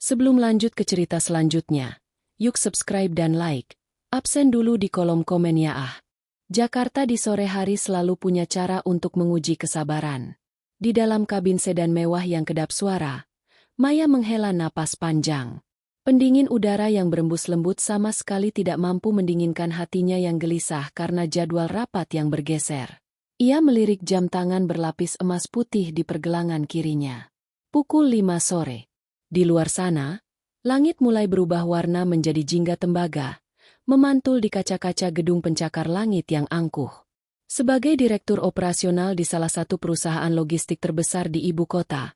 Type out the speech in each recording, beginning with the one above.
Sebelum lanjut ke cerita selanjutnya, yuk subscribe dan like. Absen dulu di kolom komen ya ah. Jakarta di sore hari selalu punya cara untuk menguji kesabaran. Di dalam kabin sedan mewah yang kedap suara, Maya menghela napas panjang. Pendingin udara yang berembus lembut sama sekali tidak mampu mendinginkan hatinya yang gelisah karena jadwal rapat yang bergeser. Ia melirik jam tangan berlapis emas putih di pergelangan kirinya. Pukul 5 sore. Di luar sana, langit mulai berubah warna menjadi jingga tembaga, memantul di kaca-kaca gedung pencakar langit yang angkuh. Sebagai direktur operasional di salah satu perusahaan logistik terbesar di ibu kota,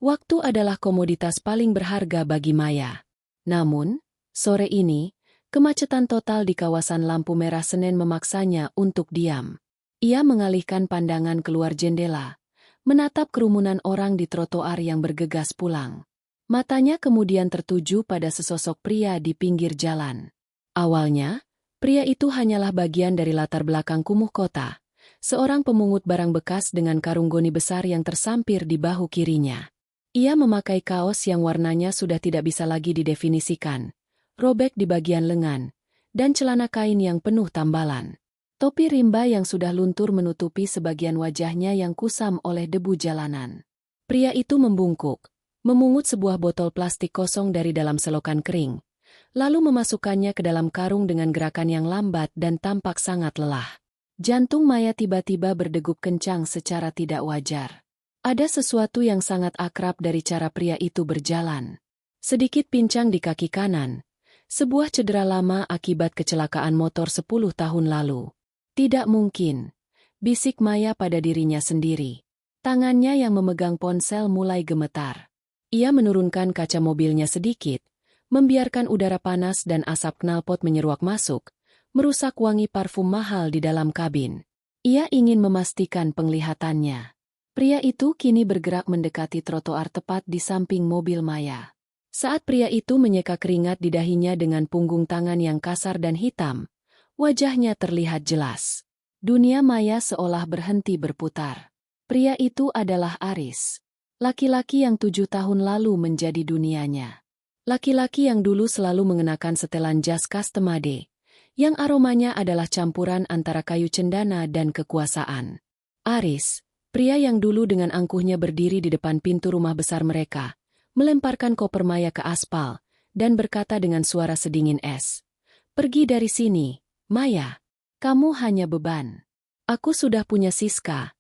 waktu adalah komoditas paling berharga bagi Maya. Namun, sore ini, kemacetan total di kawasan lampu merah Senen memaksanya untuk diam. Ia mengalihkan pandangan keluar jendela, menatap kerumunan orang di trotoar yang bergegas pulang. Matanya kemudian tertuju pada sesosok pria di pinggir jalan. Awalnya, pria itu hanyalah bagian dari latar belakang kumuh kota, seorang pemungut barang bekas dengan karung goni besar yang tersampir di bahu kirinya. Ia memakai kaos yang warnanya sudah tidak bisa lagi didefinisikan, robek di bagian lengan, dan celana kain yang penuh tambalan. Topi rimba yang sudah luntur menutupi sebagian wajahnya yang kusam oleh debu jalanan. Pria itu membungkuk, memungut sebuah botol plastik kosong dari dalam selokan kering, lalu memasukkannya ke dalam karung dengan gerakan yang lambat dan tampak sangat lelah. Jantung Maya tiba-tiba berdegup kencang secara tidak wajar. Ada sesuatu yang sangat akrab dari cara pria itu berjalan. Sedikit pincang di kaki kanan, sebuah cedera lama akibat kecelakaan motor 10 tahun lalu. Tidak mungkin, bisik Maya pada dirinya sendiri. Tangannya yang memegang ponsel mulai gemetar. Ia menurunkan kaca mobilnya sedikit, membiarkan udara panas dan asap knalpot menyeruak masuk, merusak wangi parfum mahal di dalam kabin. Ia ingin memastikan penglihatannya. Pria itu kini bergerak mendekati trotoar tepat di samping mobil Maya. Saat pria itu menyeka keringat di dahinya dengan punggung tangan yang kasar dan hitam, wajahnya terlihat jelas. Dunia Maya seolah berhenti berputar. Pria itu adalah Aris. Laki-laki yang 7 tahun lalu menjadi dunianya. Laki-laki yang dulu selalu mengenakan setelan jas custom made, yang aromanya adalah campuran antara kayu cendana dan kekuasaan. Aris, pria yang dulu dengan angkuhnya berdiri di depan pintu rumah besar mereka, melemparkan koper Maya ke aspal, dan berkata dengan suara sedingin es. "Pergi dari sini, Maya. Kamu hanya beban. Aku sudah punya Siska.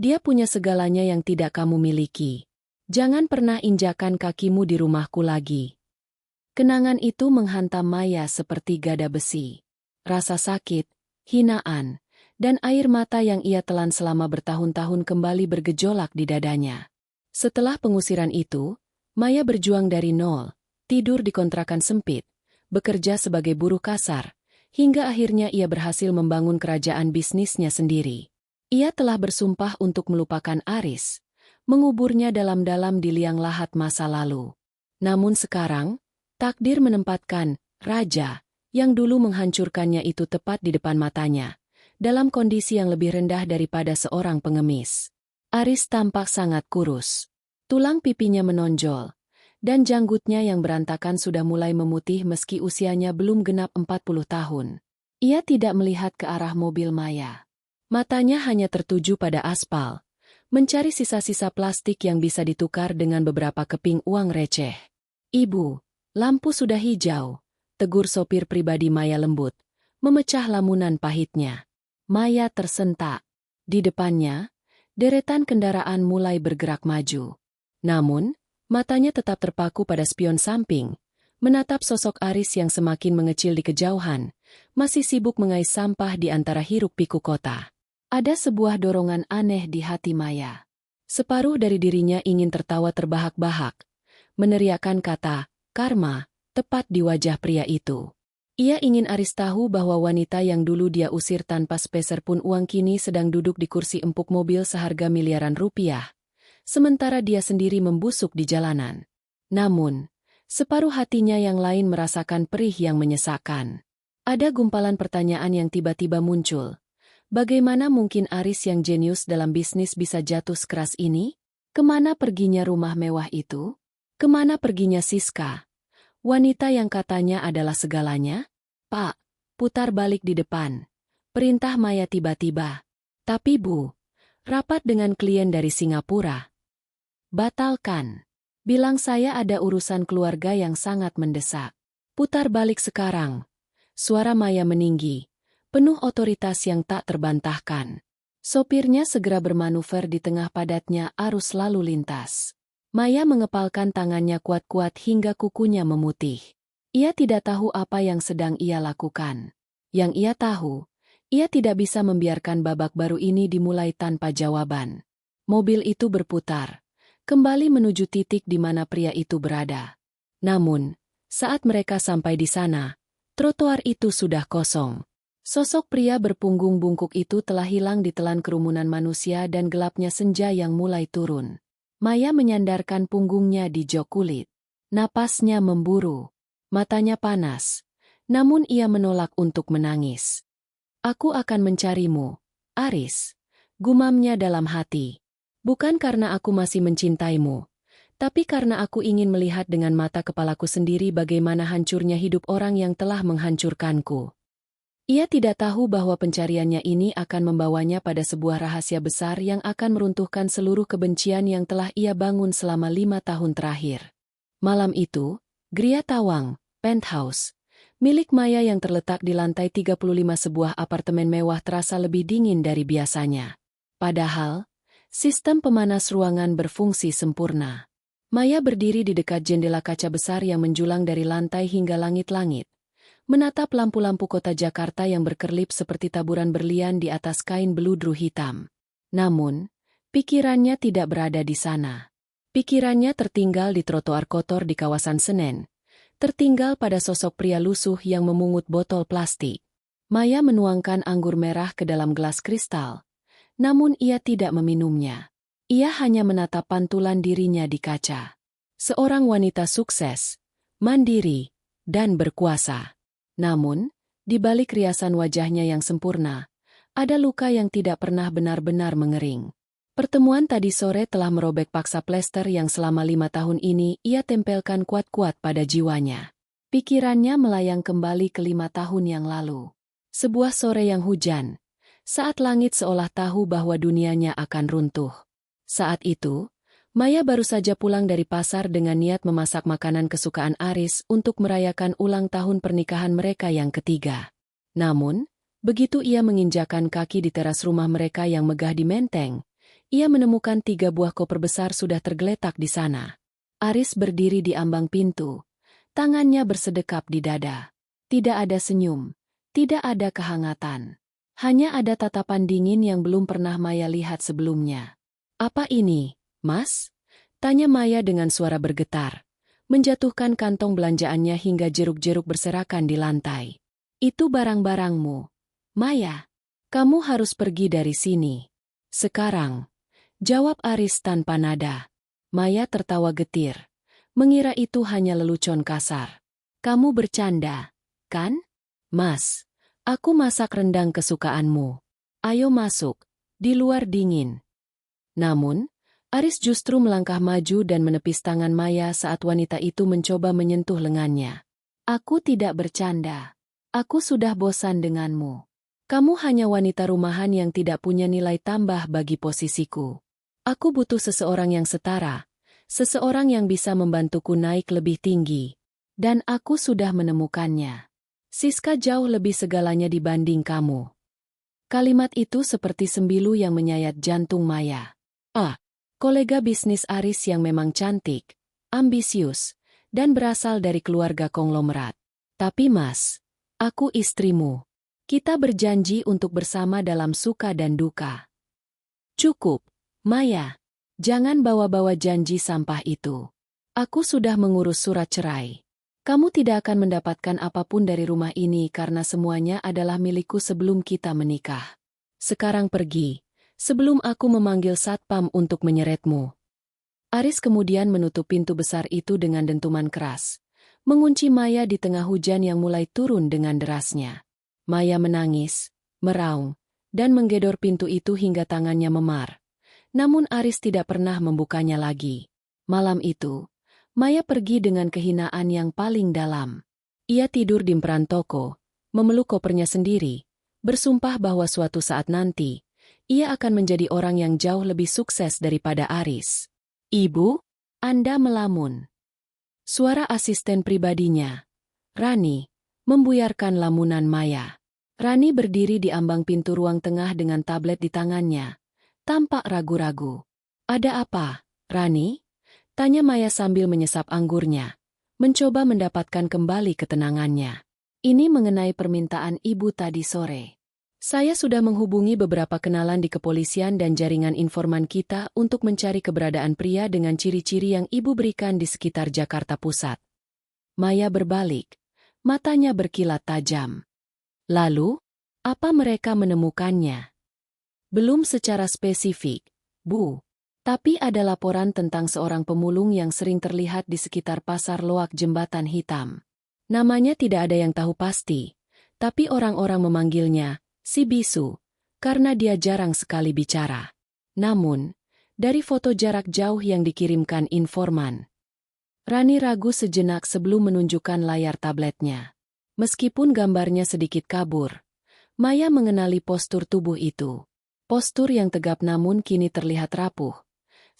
Dia punya segalanya yang tidak kamu miliki. Jangan pernah injakan kakimu di rumahku lagi." Kenangan itu menghantam Maya seperti gada besi. Rasa sakit, hinaan, dan air mata yang ia telan selama bertahun-tahun kembali bergejolak di dadanya. Setelah pengusiran itu, Maya berjuang dari nol, tidur di kontrakan sempit, bekerja sebagai buruh kasar, hingga akhirnya ia berhasil membangun kerajaan bisnisnya sendiri. Ia telah bersumpah untuk melupakan Aris, menguburnya dalam-dalam di liang lahat masa lalu. Namun sekarang, takdir menempatkan raja yang dulu menghancurkannya itu tepat di depan matanya, dalam kondisi yang lebih rendah daripada seorang pengemis. Aris tampak sangat kurus. Tulang pipinya menonjol, dan janggutnya yang berantakan sudah mulai memutih meski usianya belum genap 40 tahun. Ia tidak melihat ke arah mobil Maya. Matanya hanya tertuju pada aspal, mencari sisa-sisa plastik yang bisa ditukar dengan beberapa keping uang receh. "Ibu, lampu sudah hijau," tegur sopir pribadi Maya lembut, memecah lamunan pahitnya. Maya tersentak. Di depannya, deretan kendaraan mulai bergerak maju. Namun, matanya tetap terpaku pada spion samping, menatap sosok Aris yang semakin mengecil di kejauhan, masih sibuk mengais sampah di antara hiruk-pikuk kota. Ada sebuah dorongan aneh di hati Maya. Separuh dari dirinya ingin tertawa terbahak-bahak, meneriakkan kata, "Karma," tepat di wajah pria itu. Ia ingin Aris tahu bahwa wanita yang dulu dia usir tanpa sepeser pun uang kini sedang duduk di kursi empuk mobil seharga miliaran rupiah, sementara dia sendiri membusuk di jalanan. Namun, separuh hatinya yang lain merasakan perih yang menyesakkan. Ada gumpalan pertanyaan yang tiba-tiba muncul. Bagaimana mungkin Aris yang jenius dalam bisnis bisa jatuh sekeras ini? Kemana perginya rumah mewah itu? Kemana perginya Siska? Wanita yang katanya adalah segalanya? Pak, putar balik di depan. Perintah Maya tiba-tiba. Tapi Bu, rapat dengan klien dari Singapura. Batalkan. Bilang saya ada urusan keluarga yang sangat mendesak. Putar balik sekarang. Suara Maya meninggi, penuh otoritas yang tak terbantahkan. Sopirnya segera bermanuver di tengah padatnya arus lalu lintas. Maya mengepalkan tangannya kuat-kuat hingga kukunya memutih. Ia tidak tahu apa yang sedang ia lakukan. Yang ia tahu, ia tidak bisa membiarkan babak baru ini dimulai tanpa jawaban. Mobil itu berputar, kembali menuju titik di mana pria itu berada. Namun, saat mereka sampai di sana, trotoar itu sudah kosong. Sosok pria berpunggung bungkuk itu telah hilang ditelan kerumunan manusia dan gelapnya senja yang mulai turun. Maya menyandarkan punggungnya di jok kulit. Napasnya memburu. Matanya panas. Namun ia menolak untuk menangis. Aku akan mencarimu, Aris. Gumamnya dalam hati. Bukan karena aku masih mencintaimu, tapi karena aku ingin melihat dengan mata kepalaku sendiri bagaimana hancurnya hidup orang yang telah menghancurkanku. Ia tidak tahu bahwa pencariannya ini akan membawanya pada sebuah rahasia besar yang akan meruntuhkan seluruh kebencian yang telah ia bangun selama 5 tahun terakhir. Malam itu, Gria Tawang, penthouse, milik Maya yang terletak di lantai 35 sebuah apartemen mewah terasa lebih dingin dari biasanya. Padahal, sistem pemanas ruangan berfungsi sempurna. Maya berdiri di dekat jendela kaca besar yang menjulang dari lantai hingga langit-langit, menatap lampu-lampu kota Jakarta yang berkerlip seperti taburan berlian di atas kain beludru hitam. Namun, pikirannya tidak berada di sana. Pikirannya tertinggal di trotoar kotor di kawasan Senen, tertinggal pada sosok pria lusuh yang memungut botol plastik. Maya menuangkan anggur merah ke dalam gelas kristal, namun ia tidak meminumnya. Ia hanya menatap pantulan dirinya di kaca. Seorang wanita sukses, mandiri, dan berkuasa. Namun, di balik riasan wajahnya yang sempurna, ada luka yang tidak pernah benar-benar mengering. Pertemuan tadi sore telah merobek paksa plester yang selama 5 tahun ini ia tempelkan kuat-kuat pada jiwanya. Pikirannya melayang kembali ke 5 tahun yang lalu. Sebuah sore yang hujan, saat langit seolah tahu bahwa dunianya akan runtuh. Saat itu, Maya baru saja pulang dari pasar dengan niat memasak makanan kesukaan Aris untuk merayakan ulang tahun pernikahan mereka yang ketiga. Namun, begitu ia menginjakan kaki di teras rumah mereka yang megah di Menteng, ia menemukan 3 buah koper besar sudah tergeletak di sana. Aris berdiri di ambang pintu, tangannya bersedekap di dada. Tidak ada senyum, tidak ada kehangatan. Hanya ada tatapan dingin yang belum pernah Maya lihat sebelumnya. Apa ini, Mas? Tanya Maya dengan suara bergetar, menjatuhkan kantong belanjaannya hingga jeruk-jeruk berserakan di lantai. Itu barang-barangmu. Maya, kamu harus pergi dari sini. Sekarang, jawab Aris tanpa nada. Maya tertawa getir, mengira itu hanya lelucon kasar. Kamu bercanda, kan? Mas, aku masak rendang kesukaanmu. Ayo masuk, di luar dingin. Namun, Aris justru melangkah maju dan menepis tangan Maya saat wanita itu mencoba menyentuh lengannya. Aku tidak bercanda. Aku sudah bosan denganmu. Kamu hanya wanita rumahan yang tidak punya nilai tambah bagi posisiku. Aku butuh seseorang yang setara, seseorang yang bisa membantuku naik lebih tinggi. Dan aku sudah menemukannya. Siska jauh lebih segalanya dibanding kamu. Kalimat itu seperti sembilu yang menyayat jantung Maya. Kolega bisnis Aris yang memang cantik, ambisius, dan berasal dari keluarga konglomerat. Tapi Mas, aku istrimu. Kita berjanji untuk bersama dalam suka dan duka. Cukup, Maya. Jangan bawa-bawa janji sampah itu. Aku sudah mengurus surat cerai. Kamu tidak akan mendapatkan apapun dari rumah ini karena semuanya adalah milikku sebelum kita menikah. Sekarang pergi. Sebelum aku memanggil satpam untuk menyeretmu. Aris kemudian menutup pintu besar itu dengan dentuman keras, mengunci Maya di tengah hujan yang mulai turun dengan derasnya. Maya menangis, meraung, dan menggedor pintu itu hingga tangannya memar. Namun Aris tidak pernah membukanya lagi. Malam itu, Maya pergi dengan kehinaan yang paling dalam. Ia tidur di emperan toko, memeluk kopernya sendiri, bersumpah bahwa suatu saat nanti, ia akan menjadi orang yang jauh lebih sukses daripada Aris. "Ibu, Anda melamun." Suara asisten pribadinya, Rani, membuyarkan lamunan Maya. Rani berdiri di ambang pintu ruang tengah dengan tablet di tangannya, tampak ragu-ragu. "Ada apa, Rani?" tanya Maya sambil menyesap anggurnya, mencoba mendapatkan kembali ketenangannya. "Ini mengenai permintaan ibu tadi sore. Saya sudah menghubungi beberapa kenalan di kepolisian dan jaringan informan kita untuk mencari keberadaan pria dengan ciri-ciri yang ibu berikan di sekitar Jakarta Pusat." Maya berbalik, matanya berkilat tajam. "Lalu, apa mereka menemukannya?" "Belum secara spesifik, Bu. Tapi ada laporan tentang seorang pemulung yang sering terlihat di sekitar pasar loak Jembatan Hitam. Namanya tidak ada yang tahu pasti, tapi orang-orang memanggilnya si Bisu, karena dia jarang sekali bicara. Namun, dari foto jarak jauh yang dikirimkan informan." Rani ragu sejenak sebelum menunjukkan layar tabletnya. Meskipun gambarnya sedikit kabur, Maya mengenali postur tubuh itu. Postur yang tegap namun kini terlihat rapuh,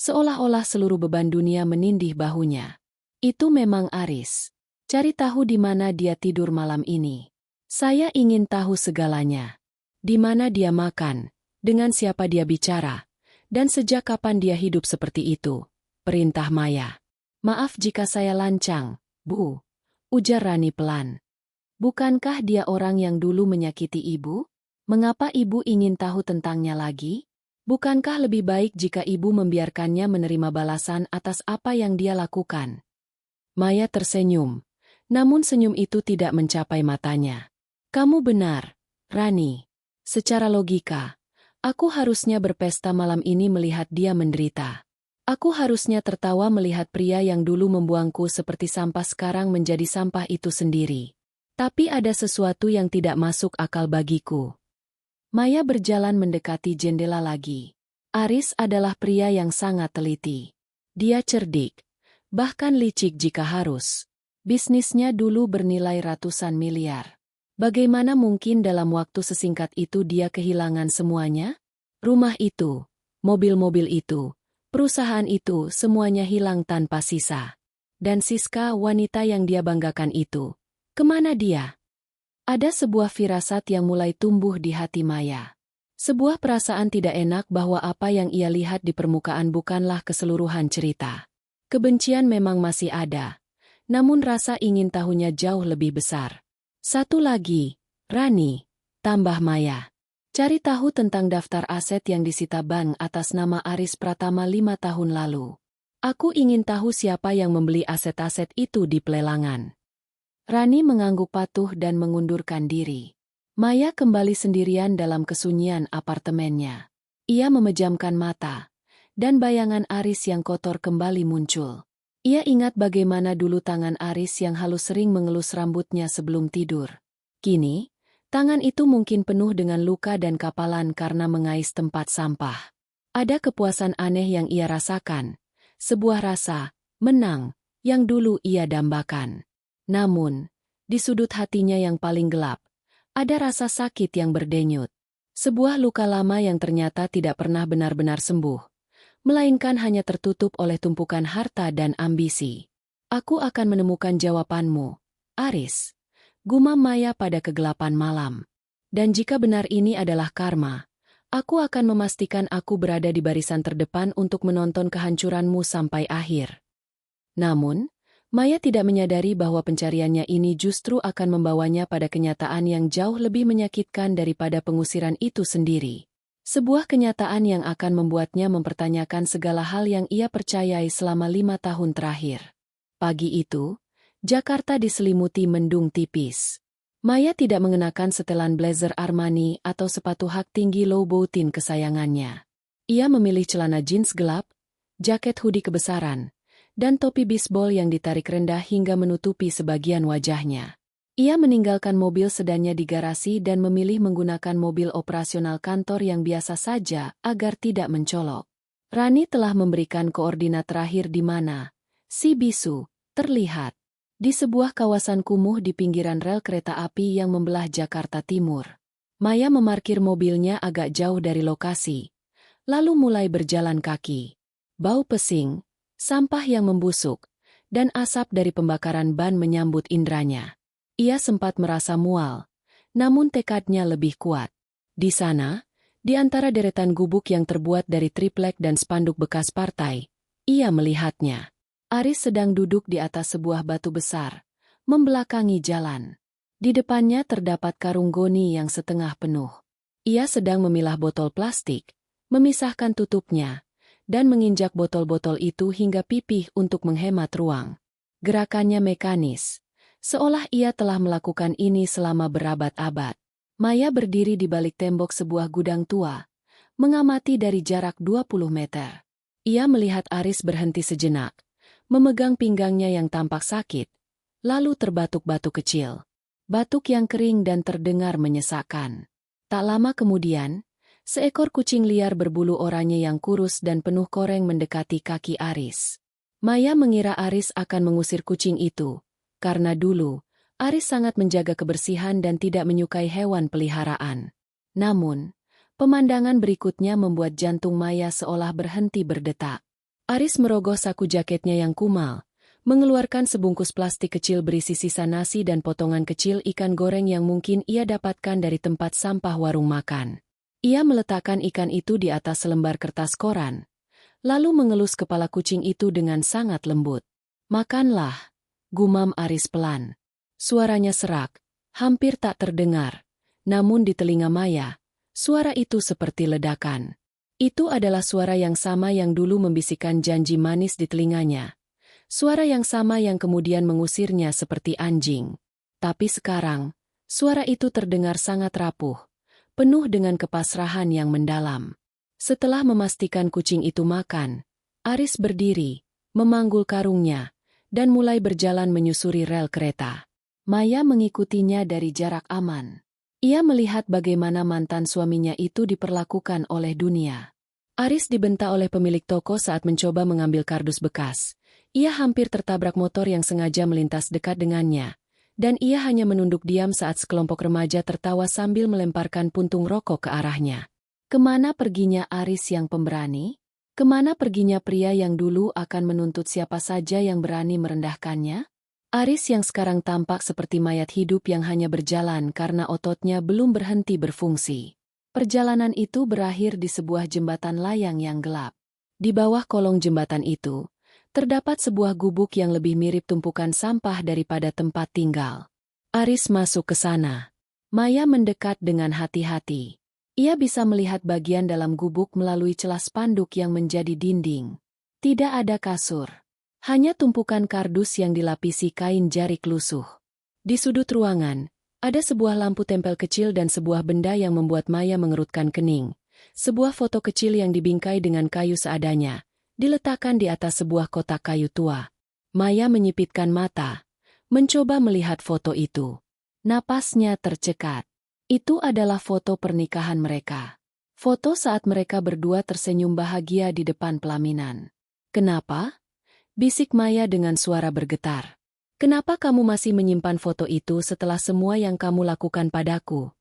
seolah-olah seluruh beban dunia menindih bahunya. "Itu memang Aris. Cari tahu di mana dia tidur malam ini. Saya ingin tahu segalanya. Di mana dia makan, dengan siapa dia bicara, dan sejak kapan dia hidup seperti itu," perintah Maya. "Maaf jika saya lancang, Bu," ujar Rani pelan. "Bukankah dia orang yang dulu menyakiti ibu? Mengapa ibu ingin tahu tentangnya lagi? Bukankah lebih baik jika ibu membiarkannya menerima balasan atas apa yang dia lakukan?" Maya tersenyum, namun senyum itu tidak mencapai matanya. "Kamu benar, Rani. Secara logika, aku harusnya berpesta malam ini melihat dia menderita. Aku harusnya tertawa melihat pria yang dulu membuangku seperti sampah sekarang menjadi sampah itu sendiri. Tapi ada sesuatu yang tidak masuk akal bagiku." Maya berjalan mendekati jendela lagi. Aris adalah pria yang sangat teliti. Dia cerdik, bahkan licik jika harus. Bisnisnya dulu bernilai ratusan miliar. Bagaimana mungkin dalam waktu sesingkat itu dia kehilangan semuanya? Rumah itu, mobil-mobil itu, perusahaan itu semuanya hilang tanpa sisa. Dan Siska, wanita yang dia banggakan itu, kemana dia? Ada sebuah firasat yang mulai tumbuh di hati Maya. Sebuah perasaan tidak enak bahwa apa yang ia lihat di permukaan bukanlah keseluruhan cerita. Kebencian memang masih ada, namun rasa ingin tahunya jauh lebih besar. "Satu lagi, Rani," tambah Maya. "Cari tahu tentang daftar aset yang disita bank atas nama Aris Pratama 5 tahun lalu. Aku ingin tahu siapa yang membeli aset-aset itu di pelelangan." Rani mengangguk patuh dan mengundurkan diri. Maya kembali sendirian dalam kesunyian apartemennya. Ia memejamkan mata, dan bayangan Aris yang kotor kembali muncul. Ia ingat bagaimana dulu tangan Aris yang halus sering mengelus rambutnya sebelum tidur. Kini, tangan itu mungkin penuh dengan luka dan kapalan karena mengais tempat sampah. Ada kepuasan aneh yang ia rasakan, sebuah rasa menang yang dulu ia dambakan. Namun, di sudut hatinya yang paling gelap, ada rasa sakit yang berdenyut. Sebuah luka lama yang ternyata tidak pernah benar-benar sembuh, melainkan hanya tertutup oleh tumpukan harta dan ambisi. "Aku akan menemukan jawabanmu, Aris," gumam Maya pada kegelapan malam. "Dan jika benar ini adalah karma, aku akan memastikan aku berada di barisan terdepan untuk menonton kehancuranmu sampai akhir." Namun, Maya tidak menyadari bahwa pencariannya ini justru akan membawanya pada kenyataan yang jauh lebih menyakitkan daripada pengusiran itu sendiri. Sebuah kenyataan yang akan membuatnya mempertanyakan segala hal yang ia percayai selama 5 tahun terakhir. Pagi itu, Jakarta diselimuti mendung tipis. Maya tidak mengenakan setelan blazer Armani atau sepatu hak tinggi low boutin kesayangannya. Ia memilih celana jeans gelap, jaket hoodie kebesaran, dan topi bisbol yang ditarik rendah hingga menutupi sebagian wajahnya. Ia meninggalkan mobil sedannya di garasi dan memilih menggunakan mobil operasional kantor yang biasa saja agar tidak mencolok. Rani telah memberikan koordinat terakhir di mana Si bisu terlihat di sebuah kawasan kumuh di pinggiran rel kereta api yang membelah Jakarta Timur. Maya memarkir mobilnya agak jauh dari lokasi, lalu mulai berjalan kaki. Bau pesing, sampah yang membusuk, dan asap dari pembakaran ban menyambut indranya. Ia sempat merasa mual, namun tekadnya lebih kuat. Di sana, di antara deretan gubuk yang terbuat dari triplek dan spanduk bekas partai, ia melihatnya. Aris sedang duduk di atas sebuah batu besar, membelakangi jalan. Di depannya terdapat karung goni yang setengah penuh. Ia sedang memilah botol plastik, memisahkan tutupnya, dan menginjak botol-botol itu hingga pipih untuk menghemat ruang. Gerakannya mekanis, seolah ia telah melakukan ini selama berabad-abad. Maya berdiri di balik tembok sebuah gudang tua, mengamati dari jarak 20 meter. Ia melihat Aris berhenti sejenak, memegang pinggangnya yang tampak sakit, lalu terbatuk-batuk kecil. Batuk yang kering dan terdengar menyesakkan. Tak lama kemudian, seekor kucing liar berbulu oranye yang kurus dan penuh koreng mendekati kaki Aris. Maya mengira Aris akan mengusir kucing itu, karena dulu, Aris sangat menjaga kebersihan dan tidak menyukai hewan peliharaan. Namun, pemandangan berikutnya membuat jantung Maya seolah berhenti berdetak. Aris merogoh saku jaketnya yang kumal, mengeluarkan sebungkus plastik kecil berisi sisa nasi dan potongan kecil ikan goreng yang mungkin ia dapatkan dari tempat sampah warung makan. Ia meletakkan ikan itu di atas selembar kertas koran, lalu mengelus kepala kucing itu dengan sangat lembut. "Makanlah," gumam Aris pelan. Suaranya serak, hampir tak terdengar, namun di telinga Maya, suara itu seperti ledakan. Itu adalah suara yang sama yang dulu membisikkan janji manis di telinganya. Suara yang sama yang kemudian mengusirnya seperti anjing. Tapi sekarang, suara itu terdengar sangat rapuh, penuh dengan kepasrahan yang mendalam. Setelah memastikan kucing itu makan, Aris berdiri, memanggul karungnya, dan mulai berjalan menyusuri rel kereta. Maya mengikutinya dari jarak aman. Ia melihat bagaimana mantan suaminya itu diperlakukan oleh dunia. Aris dibentak oleh pemilik toko saat mencoba mengambil kardus bekas. Ia hampir tertabrak motor yang sengaja melintas dekat dengannya, dan ia hanya menunduk diam saat sekelompok remaja tertawa sambil melemparkan puntung rokok ke arahnya. Kemana perginya Aris yang pemberani? Kemana perginya pria yang dulu akan menuntut siapa saja yang berani merendahkannya? Aris yang sekarang tampak seperti mayat hidup yang hanya berjalan karena ototnya belum berhenti berfungsi. Perjalanan itu berakhir di sebuah jembatan layang yang gelap. Di bawah kolong jembatan itu, terdapat sebuah gubuk yang lebih mirip tumpukan sampah daripada tempat tinggal. Aris masuk ke sana. Maya mendekat dengan hati-hati. Ia bisa melihat bagian dalam gubuk melalui celah spanduk yang menjadi dinding. Tidak ada kasur. Hanya tumpukan kardus yang dilapisi kain jarik lusuh. Di sudut ruangan, ada sebuah lampu tempel kecil dan sebuah benda yang membuat Maya mengerutkan kening. Sebuah foto kecil yang dibingkai dengan kayu seadanya, diletakkan di atas sebuah kotak kayu tua. Maya menyipitkan mata, mencoba melihat foto itu. Napasnya tercekat. Itu adalah foto pernikahan mereka. Foto saat mereka berdua tersenyum bahagia di depan pelaminan. "Kenapa?" bisik Maya dengan suara bergetar. "Kenapa kamu masih menyimpan foto itu setelah semua yang kamu lakukan padaku?"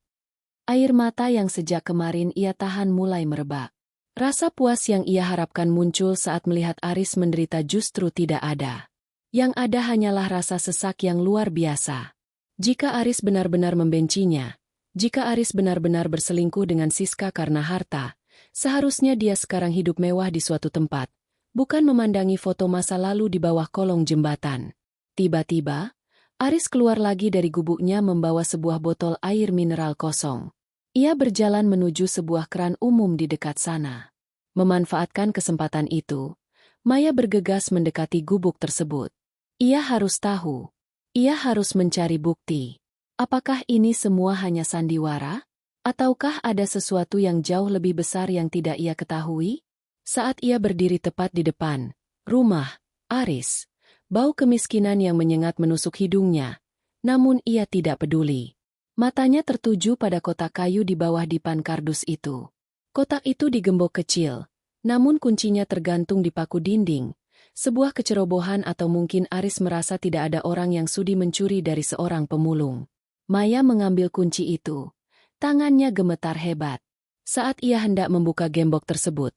Air mata yang sejak kemarin ia tahan mulai merebak. Rasa puas yang ia harapkan muncul saat melihat Aris menderita justru tidak ada. Yang ada hanyalah rasa sesak yang luar biasa. Jika Aris benar-benar membencinya, jika Aris benar-benar berselingkuh dengan Siska karena harta, seharusnya dia sekarang hidup mewah di suatu tempat, bukan memandangi foto masa lalu di bawah kolong jembatan. Tiba-tiba, Aris keluar lagi dari gubuknya membawa sebuah botol air mineral kosong. Ia berjalan menuju sebuah keran umum di dekat sana. Memanfaatkan kesempatan itu, Maya bergegas mendekati gubuk tersebut. Ia harus tahu. Ia harus mencari bukti. Apakah ini semua hanya sandiwara? Ataukah ada sesuatu yang jauh lebih besar yang tidak ia ketahui? Saat ia berdiri tepat di depan rumah Aris, bau kemiskinan yang menyengat menusuk hidungnya, namun ia tidak peduli. Matanya tertuju pada kotak kayu di bawah dipan kardus itu. Kotak itu digembok kecil, namun kuncinya tergantung di paku dinding, Sebuah kecerobohan atau mungkin Aris merasa tidak ada orang yang sudi mencuri dari seorang pemulung. Maya mengambil kunci itu. Tangannya gemetar hebat. Saat ia hendak membuka gembok tersebut,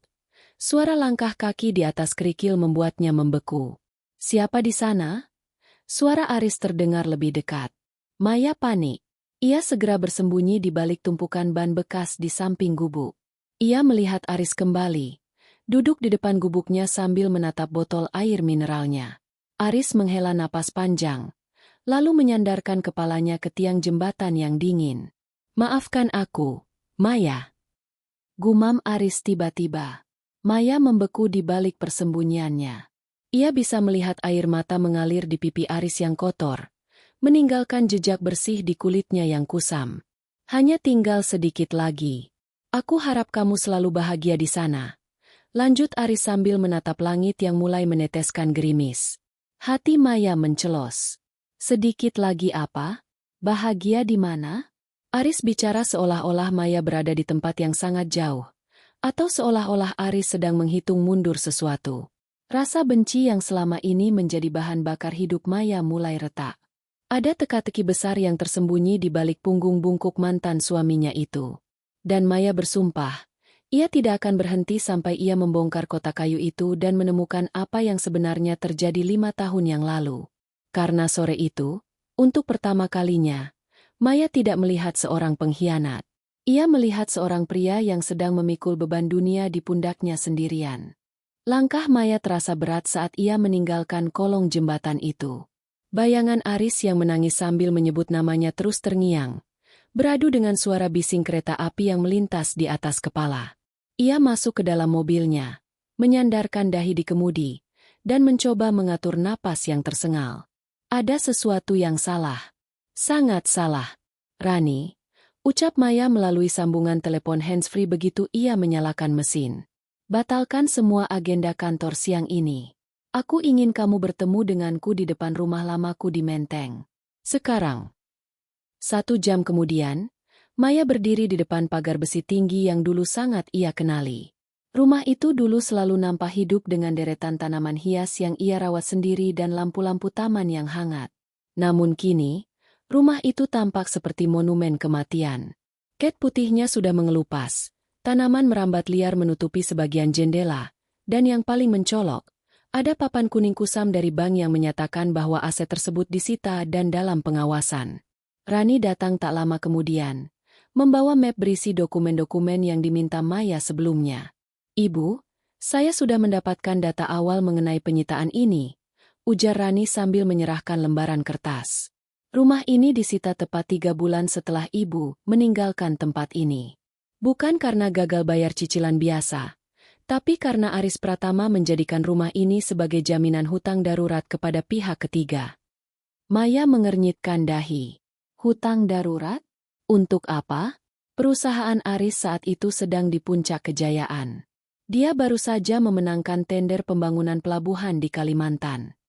suara langkah kaki di atas kerikil membuatnya membeku. Siapa di sana? Suara Aris terdengar lebih dekat. Maya panik. Ia segera bersembunyi di balik tumpukan ban bekas di samping gubuk. Ia melihat Aris kembali. Duduk di depan gubuknya sambil menatap botol air mineralnya. Aris menghela napas panjang, lalu menyandarkan kepalanya ke tiang jembatan yang dingin. "Maafkan aku, Maya." Gumam Aris tiba-tiba. Maya membeku di balik persembunyiannya. Ia bisa melihat air mata mengalir di pipi Aris yang kotor, meninggalkan jejak bersih di kulitnya yang kusam. "Hanya tinggal sedikit lagi. Aku harap kamu selalu bahagia di sana," lanjut Aris sambil menatap langit yang mulai meneteskan gerimis. Hati Maya mencelos. Sedikit lagi apa? Bahagia di mana? Aris bicara seolah-olah Maya berada di tempat yang sangat jauh. Atau seolah-olah Aris sedang menghitung mundur sesuatu. Rasa benci yang selama ini menjadi bahan bakar hidup Maya mulai retak. Ada teka-teki besar yang tersembunyi di balik punggung bungkuk mantan suaminya itu. Dan Maya bersumpah, ia tidak akan berhenti sampai ia membongkar kotak kayu itu dan menemukan apa yang sebenarnya terjadi 5 tahun yang lalu. Karena sore itu, untuk pertama kalinya, Maya tidak melihat seorang pengkhianat. Ia melihat seorang pria yang sedang memikul beban dunia di pundaknya sendirian. Langkah Maya terasa berat saat ia meninggalkan kolong jembatan itu. Bayangan Aris yang menangis sambil menyebut namanya terus terngiang, beradu dengan suara bising kereta api yang melintas di atas kepala. Ia masuk ke dalam mobilnya, menyandarkan dahi di kemudi, dan mencoba mengatur napas yang tersengal. Ada sesuatu yang salah. Sangat salah. "Rani," ucap Maya melalui sambungan telepon handsfree begitu ia menyalakan mesin. "Batalkan semua agenda kantor siang ini. Aku ingin kamu bertemu denganku di depan rumah lamaku di Menteng. Sekarang." 1 jam kemudian, Maya berdiri di depan pagar besi tinggi yang dulu sangat ia kenali. Rumah itu dulu selalu nampak hidup dengan deretan tanaman hias yang ia rawat sendiri dan lampu-lampu taman yang hangat. Namun kini, rumah itu tampak seperti monumen kematian. Cat putihnya sudah mengelupas, tanaman merambat liar menutupi sebagian jendela, dan yang paling mencolok, ada papan kuning kusam dari bank yang menyatakan bahwa aset tersebut disita dan dalam pengawasan. Rani datang tak lama kemudian, membawa map berisi dokumen-dokumen yang diminta Maya sebelumnya. "Ibu, saya sudah mendapatkan data awal mengenai penyitaan ini," ujar Rani sambil menyerahkan lembaran kertas. "Rumah ini disita tepat 3 bulan setelah ibu meninggalkan tempat ini. Bukan karena gagal bayar cicilan biasa, tapi karena Aris Pratama menjadikan rumah ini sebagai jaminan hutang darurat kepada pihak ketiga." Maya mengernyitkan dahi. Hutang darurat? Untuk apa? Perusahaan Aris saat itu sedang di puncak kejayaan. Dia baru saja memenangkan tender pembangunan pelabuhan di Kalimantan.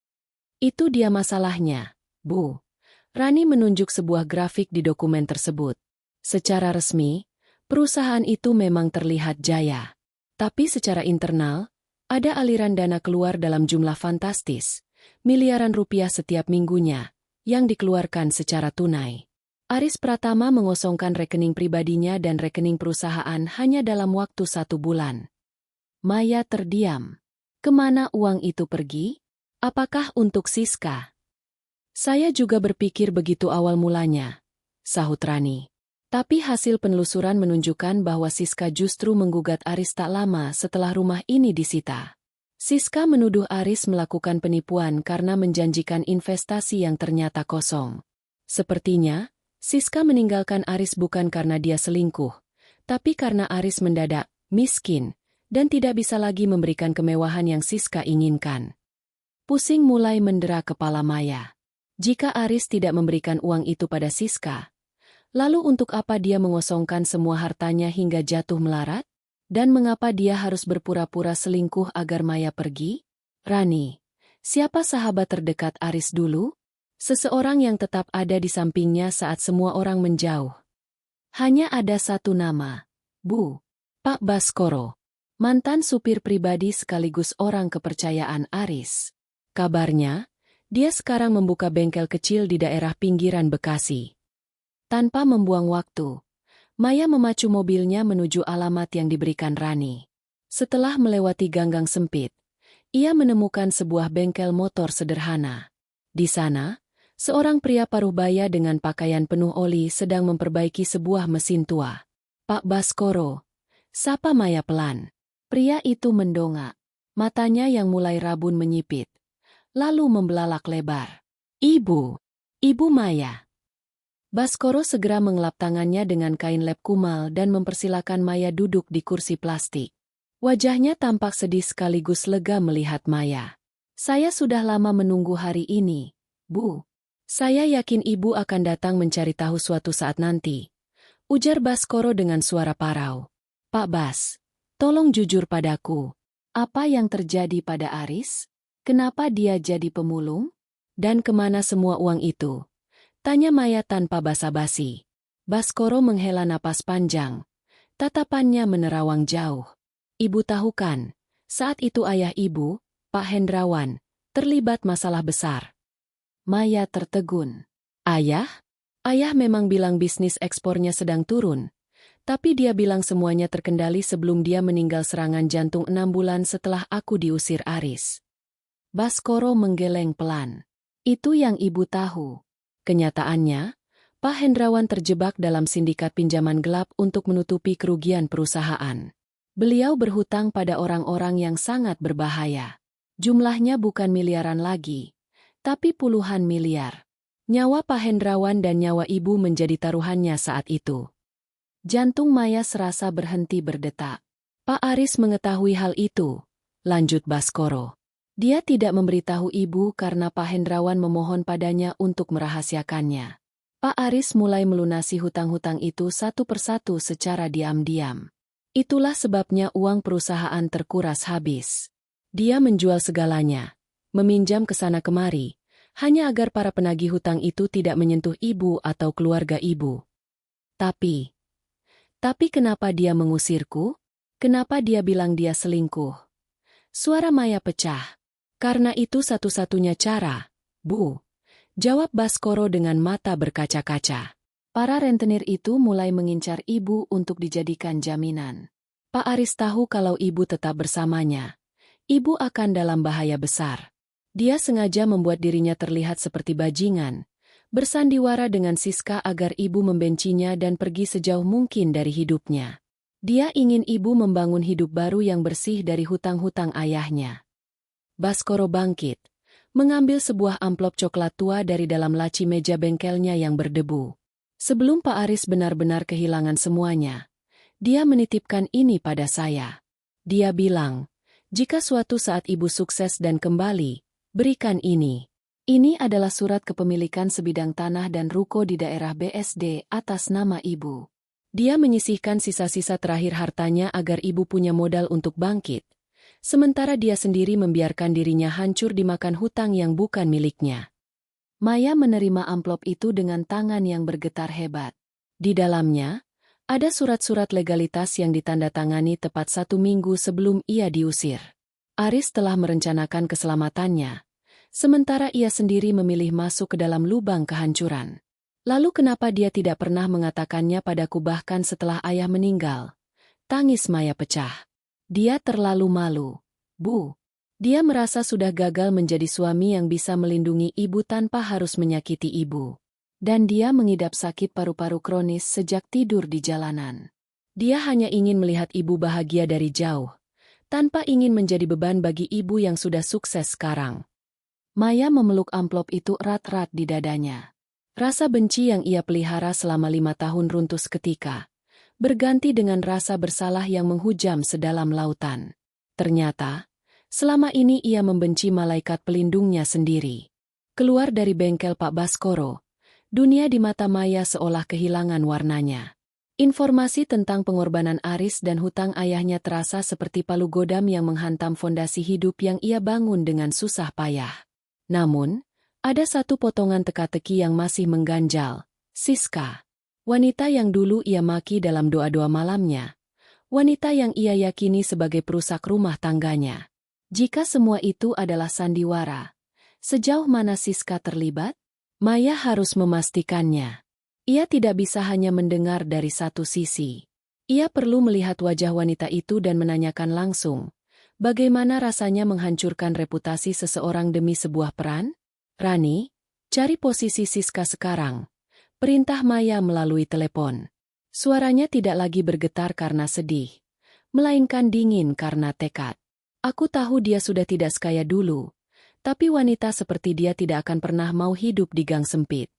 "Itu dia masalahnya, Bu." Rani menunjuk sebuah grafik di dokumen tersebut. Secara resmi, perusahaan itu memang terlihat jaya. Tapi secara internal, ada aliran dana keluar dalam jumlah fantastis, miliaran rupiah setiap minggunya, yang dikeluarkan secara tunai. Aris Pratama mengosongkan rekening pribadinya dan rekening perusahaan hanya dalam waktu 1 bulan. Maya terdiam. Kemana uang itu pergi? Apakah untuk Siska? "Saya juga berpikir begitu awal mulanya," sahut Rani. "Tapi hasil penelusuran menunjukkan bahwa Siska justru menggugat Aris tak lama setelah rumah ini disita. Siska menuduh Aris melakukan penipuan karena menjanjikan investasi yang ternyata kosong. Sepertinya, Siska meninggalkan Aris bukan karena dia selingkuh, tapi karena Aris mendadak miskin dan tidak bisa lagi memberikan kemewahan yang Siska inginkan." Pusing mulai mendera kepala Maya. Jika Aris tidak memberikan uang itu pada Siska, lalu untuk apa dia mengosongkan semua hartanya hingga jatuh melarat? Dan mengapa dia harus berpura-pura selingkuh agar Maya pergi? "Rani, siapa sahabat terdekat Aris dulu?" Seseorang yang tetap ada di sampingnya saat semua orang menjauh. "Hanya ada satu nama, Bu. Pak Baskoro." mantan supir pribadi sekaligus orang kepercayaan Aris. Kabarnya, dia sekarang membuka bengkel kecil di daerah pinggiran Bekasi. Tanpa membuang waktu, Maya memacu mobilnya menuju alamat yang diberikan Rani. Setelah melewati ganggang sempit, ia menemukan sebuah bengkel motor sederhana. Di sana, seorang pria paruh-baya dengan pakaian penuh oli sedang memperbaiki sebuah mesin tua. "Pak Baskoro," sapa Maya pelan. Pria itu mendongak. Matanya yang mulai rabun menyipit, lalu membelalak lebar. "Ibu, Ibu Maya." Baskoro segera mengelap tangannya dengan kain lap kumal dan mempersilakan Maya duduk di kursi plastik. Wajahnya tampak sedih sekaligus lega melihat Maya. "Saya sudah lama menunggu hari ini, Bu. Saya yakin Ibu akan datang mencari tahu suatu saat nanti," ujar Baskoro dengan suara parau. "Pak Bas, tolong jujur padaku. Apa yang terjadi pada Aris? Kenapa dia jadi pemulung? Dan kemana semua uang itu?" tanya Maya tanpa basa-basi. Baskoro menghela napas panjang. Tatapannya menerawang jauh. "Ibu tahu kan, saat itu ayah Ibu, Pak Hendrawan, terlibat masalah besar." Maya tertegun. "Ayah? Ayah memang bilang bisnis ekspornya sedang turun. Tapi dia bilang semuanya terkendali sebelum dia meninggal serangan jantung 6 bulan setelah aku diusir Aris." Baskoro menggeleng pelan. "Itu yang Ibu tahu." Kenyataannya, Pak Hendrawan terjebak dalam sindikat pinjaman gelap untuk menutupi kerugian perusahaan. Beliau berhutang pada orang-orang yang sangat berbahaya. Jumlahnya bukan miliaran lagi, tapi puluhan miliar. Nyawa Pak Hendrawan dan nyawa Ibu menjadi taruhannya saat itu. Jantung Maya serasa berhenti berdetak. "Pak Aris mengetahui hal itu," lanjut Baskoro. "Dia tidak memberitahu Ibu karena Pak Hendrawan memohon padanya untuk merahasiakannya. Pak Aris mulai melunasi hutang-hutang itu satu persatu secara diam-diam. Itulah sebabnya uang perusahaan terkuras habis. Dia menjual segalanya, meminjam ke sana kemari, hanya agar para penagih hutang itu tidak menyentuh Ibu atau keluarga Ibu. Tapi kenapa dia mengusirku? Kenapa dia bilang dia selingkuh?" Suara Maya pecah. "Karena itu satu-satunya cara, Bu," jawab Baskoro dengan mata berkaca-kaca. "Para rentenir itu mulai mengincar Ibu untuk dijadikan jaminan. Pak Aris tahu kalau Ibu tetap bersamanya, Ibu akan dalam bahaya besar. Dia sengaja membuat dirinya terlihat seperti bajingan, bersandiwara dengan Siska agar Ibu membencinya dan pergi sejauh mungkin dari hidupnya. Dia ingin Ibu membangun hidup baru yang bersih dari hutang-hutang ayahnya." Baskoro bangkit, mengambil sebuah amplop coklat tua dari dalam laci meja bengkelnya yang berdebu. "Sebelum Pak Aris benar-benar kehilangan semuanya, dia menitipkan ini pada saya. Dia bilang, jika suatu saat Ibu sukses dan kembali, berikan ini. Ini adalah surat kepemilikan sebidang tanah dan ruko di daerah BSD atas nama Ibu. Dia menyisihkan sisa-sisa terakhir hartanya agar Ibu punya modal untuk bangkit. Sementara dia sendiri membiarkan dirinya hancur dimakan hutang yang bukan miliknya." Maya menerima amplop itu dengan tangan yang bergetar hebat. Di dalamnya, ada surat-surat legalitas yang ditandatangani tepat 1 minggu sebelum ia diusir. Aris telah merencanakan keselamatannya, sementara ia sendiri memilih masuk ke dalam lubang kehancuran. Lalu kenapa dia tidak pernah mengatakannya padaku bahkan setelah ayah meninggal? Tangis Maya pecah. Dia terlalu malu, Bu. Dia merasa sudah gagal menjadi suami yang bisa melindungi Ibu tanpa harus menyakiti Ibu. Dan dia mengidap sakit paru-paru kronis sejak tidur di jalanan. Dia hanya ingin melihat Ibu bahagia dari jauh, tanpa ingin menjadi beban bagi Ibu yang sudah sukses sekarang. Maya memeluk amplop itu erat-erat di dadanya. Rasa benci yang ia pelihara selama 5 tahun runtuh seketika, berganti dengan rasa bersalah yang menghujam sedalam lautan. Ternyata, selama ini ia membenci malaikat pelindungnya sendiri. Keluar dari bengkel Pak Baskoro, dunia di mata Maya seolah kehilangan warnanya. Informasi tentang pengorbanan Aris dan hutang ayahnya terasa seperti palu godam yang menghantam fondasi hidup yang ia bangun dengan susah payah. Namun, ada satu potongan teka-teki yang masih mengganjal, Siska. Wanita yang dulu ia maki dalam doa-doa malamnya. Wanita yang ia yakini sebagai perusak rumah tangganya. Jika semua itu adalah sandiwara, sejauh mana Siska terlibat? Maya harus memastikannya. Ia tidak bisa hanya mendengar dari satu sisi. Ia perlu melihat wajah wanita itu dan menanyakan langsung, bagaimana rasanya menghancurkan reputasi seseorang demi sebuah peran? Rani, cari posisi Siska sekarang. Perintah Maya melalui telepon. Suaranya tidak lagi bergetar karena sedih, melainkan dingin karena tekad. Aku tahu dia sudah tidak sekaya dulu, tapi wanita seperti dia tidak akan pernah mau hidup di gang sempit.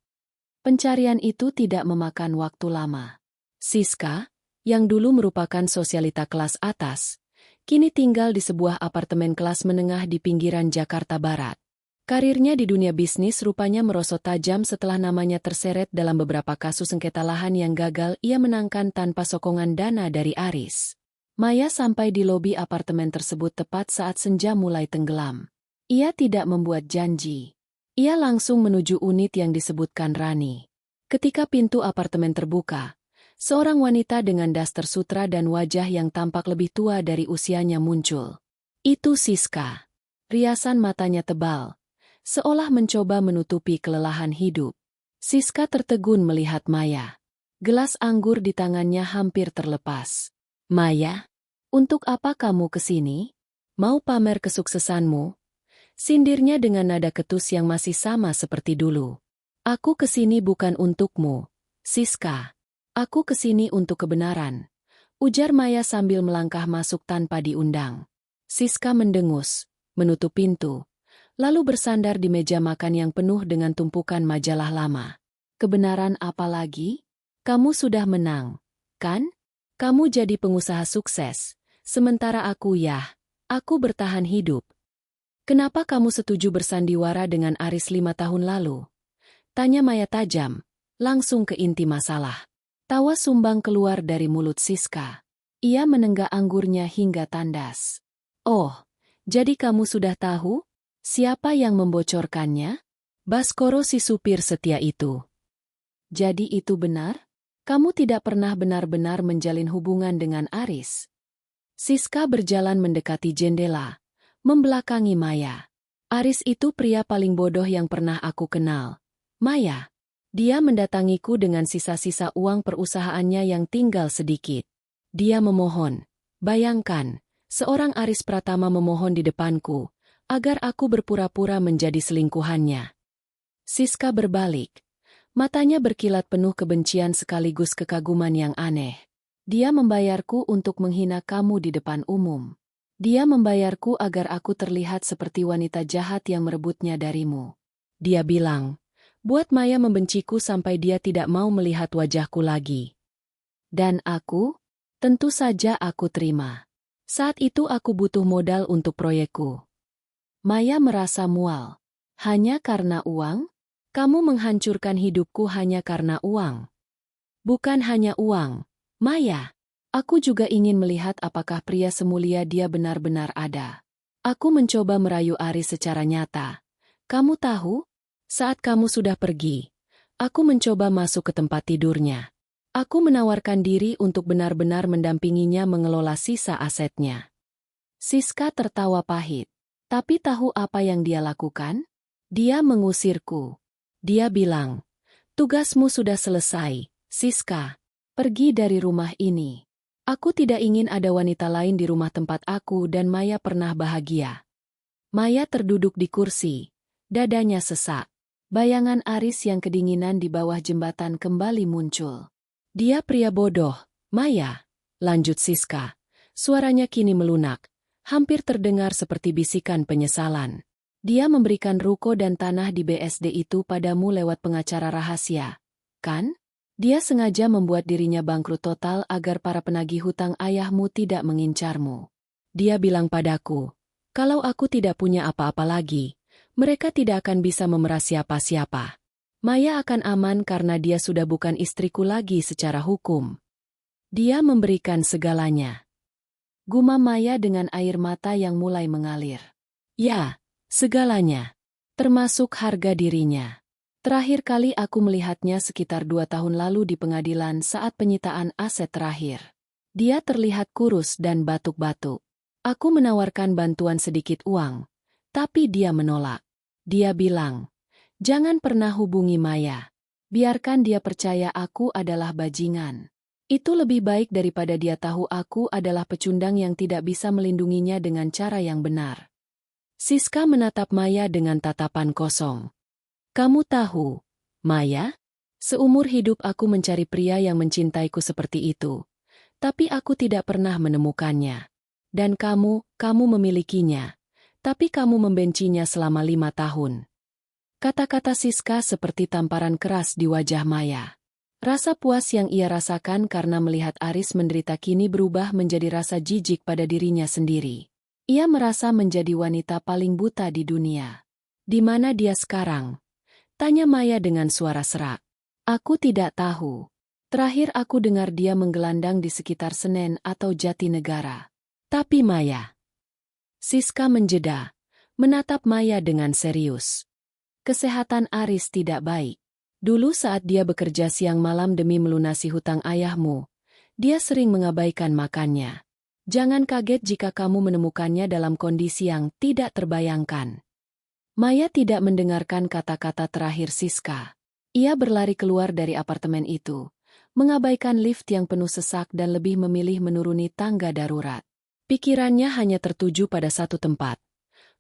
Pencarian itu tidak memakan waktu lama. Siska, yang dulu merupakan sosialita kelas atas, kini tinggal di sebuah apartemen kelas menengah di pinggiran Jakarta Barat. Karirnya di dunia bisnis rupanya merosot tajam setelah namanya terseret dalam beberapa kasus sengketa lahan yang gagal ia menangkan tanpa sokongan dana dari Aris. Maya sampai di lobi apartemen tersebut tepat saat senja mulai tenggelam. Ia tidak membuat janji. Ia langsung menuju unit yang disebutkan Rani. Ketika pintu apartemen terbuka, seorang wanita dengan daster sutra dan wajah yang tampak lebih tua dari usianya muncul. Itu Siska. Riasan matanya tebal, seolah mencoba menutupi kelelahan hidup. Siska tertegun melihat Maya. Gelas anggur di tangannya hampir terlepas. Maya, untuk apa kamu kesini? Mau pamer kesuksesanmu? Sindirnya dengan nada ketus yang masih sama seperti dulu. Aku kesini bukan untukmu, Siska. Aku kesini untuk kebenaran, ujar Maya sambil melangkah masuk tanpa diundang. Siska mendengus, menutup pintu, lalu bersandar di meja makan yang penuh dengan tumpukan majalah lama. Kebenaran apa lagi? Kamu sudah menang, kan? Kamu jadi pengusaha sukses, sementara aku aku bertahan hidup. Kenapa kamu setuju bersandiwara dengan Aris 5 tahun lalu? Tanya Maya tajam, langsung ke inti masalah. Tawa sumbang keluar dari mulut Siska. Ia menenggak anggurnya hingga tandas. Oh, jadi kamu sudah tahu? Siapa yang membocorkannya? Baskoro si supir setia itu. Jadi itu benar? Kamu tidak pernah benar-benar menjalin hubungan dengan Aris? Siska berjalan mendekati jendela, membelakangi Maya. Aris itu pria paling bodoh yang pernah aku kenal. Maya. Dia mendatangiku dengan sisa-sisa uang perusahaannya yang tinggal sedikit. Dia memohon. Bayangkan, seorang Aris Pratama memohon di depanku, agar aku berpura-pura menjadi selingkuhannya. Siska berbalik. Matanya berkilat penuh kebencian sekaligus kekaguman yang aneh. Dia membayarku untuk menghina kamu di depan umum. Dia membayarku agar aku terlihat seperti wanita jahat yang merebutnya darimu. Dia bilang, buat Maya membenciku sampai dia tidak mau melihat wajahku lagi. Dan aku? Tentu saja aku terima. Saat itu aku butuh modal untuk proyekku. Maya merasa mual. Hanya karena uang? Kamu menghancurkan hidupku hanya karena uang. Bukan hanya uang, Maya. Aku juga ingin melihat apakah pria semulia dia benar-benar ada. Aku mencoba merayu Aris secara nyata. Kamu tahu? Saat kamu sudah pergi, aku mencoba masuk ke tempat tidurnya. Aku menawarkan diri untuk benar-benar mendampinginya mengelola sisa asetnya. Siska tertawa pahit. Tapi tahu apa yang dia lakukan? Dia mengusirku. Dia bilang, tugasmu sudah selesai, Siska. Pergi dari rumah ini. Aku tidak ingin ada wanita lain di rumah tempat aku dan Maya pernah bahagia. Maya terduduk di kursi. Dadanya sesak. Bayangan Aris yang kedinginan di bawah jembatan kembali muncul. Dia pria bodoh, Maya. Lanjut Siska. Suaranya kini melunak. Hampir terdengar seperti bisikan penyesalan. Dia memberikan ruko dan tanah di BSD itu padamu lewat pengacara rahasia. Kan? Dia sengaja membuat dirinya bangkrut total agar para penagih hutang ayahmu tidak mengincarmu. Dia bilang padaku, kalau aku tidak punya apa-apa lagi, mereka tidak akan bisa memeras siapa-siapa. Maya akan aman karena dia sudah bukan istriku lagi secara hukum. Dia memberikan segalanya. Gumam Maya dengan air mata yang mulai mengalir. Ya, segalanya. Termasuk harga dirinya. Terakhir kali aku melihatnya sekitar 2 tahun lalu di pengadilan saat penyitaan aset terakhir. Dia terlihat kurus dan batuk-batuk. Aku menawarkan bantuan sedikit uang, tapi dia menolak. Dia bilang, "Jangan pernah hubungi Maya. Biarkan dia percaya aku adalah bajingan. Itu lebih baik daripada dia tahu aku adalah pecundang yang tidak bisa melindunginya dengan cara yang benar." Siska menatap Maya dengan tatapan kosong. "Kamu tahu, Maya? Seumur hidup aku mencari pria yang mencintaiku seperti itu. Tapi aku tidak pernah menemukannya. Dan kamu memilikinya. Tapi kamu membencinya selama 5 tahun." Kata-kata Siska seperti tamparan keras di wajah Maya. Rasa puas yang ia rasakan karena melihat Aris menderita kini berubah menjadi rasa jijik pada dirinya sendiri. Ia merasa menjadi wanita paling buta di dunia. "Di mana dia sekarang?" tanya Maya dengan suara serak. "Aku tidak tahu. Terakhir aku dengar dia menggelandang di sekitar Senen atau Jatinegara." "Tapi Maya..." Siska menjeda, menatap Maya dengan serius. "Kesehatan Aris tidak baik. Dulu saat dia bekerja siang malam demi melunasi hutang ayahmu, dia sering mengabaikan makannya. Jangan kaget jika kamu menemukannya dalam kondisi yang tidak terbayangkan." Maya tidak mendengarkan kata-kata terakhir Siska. Ia berlari keluar dari apartemen itu, mengabaikan lift yang penuh sesak dan lebih memilih menuruni tangga darurat. Pikirannya hanya tertuju pada satu tempat,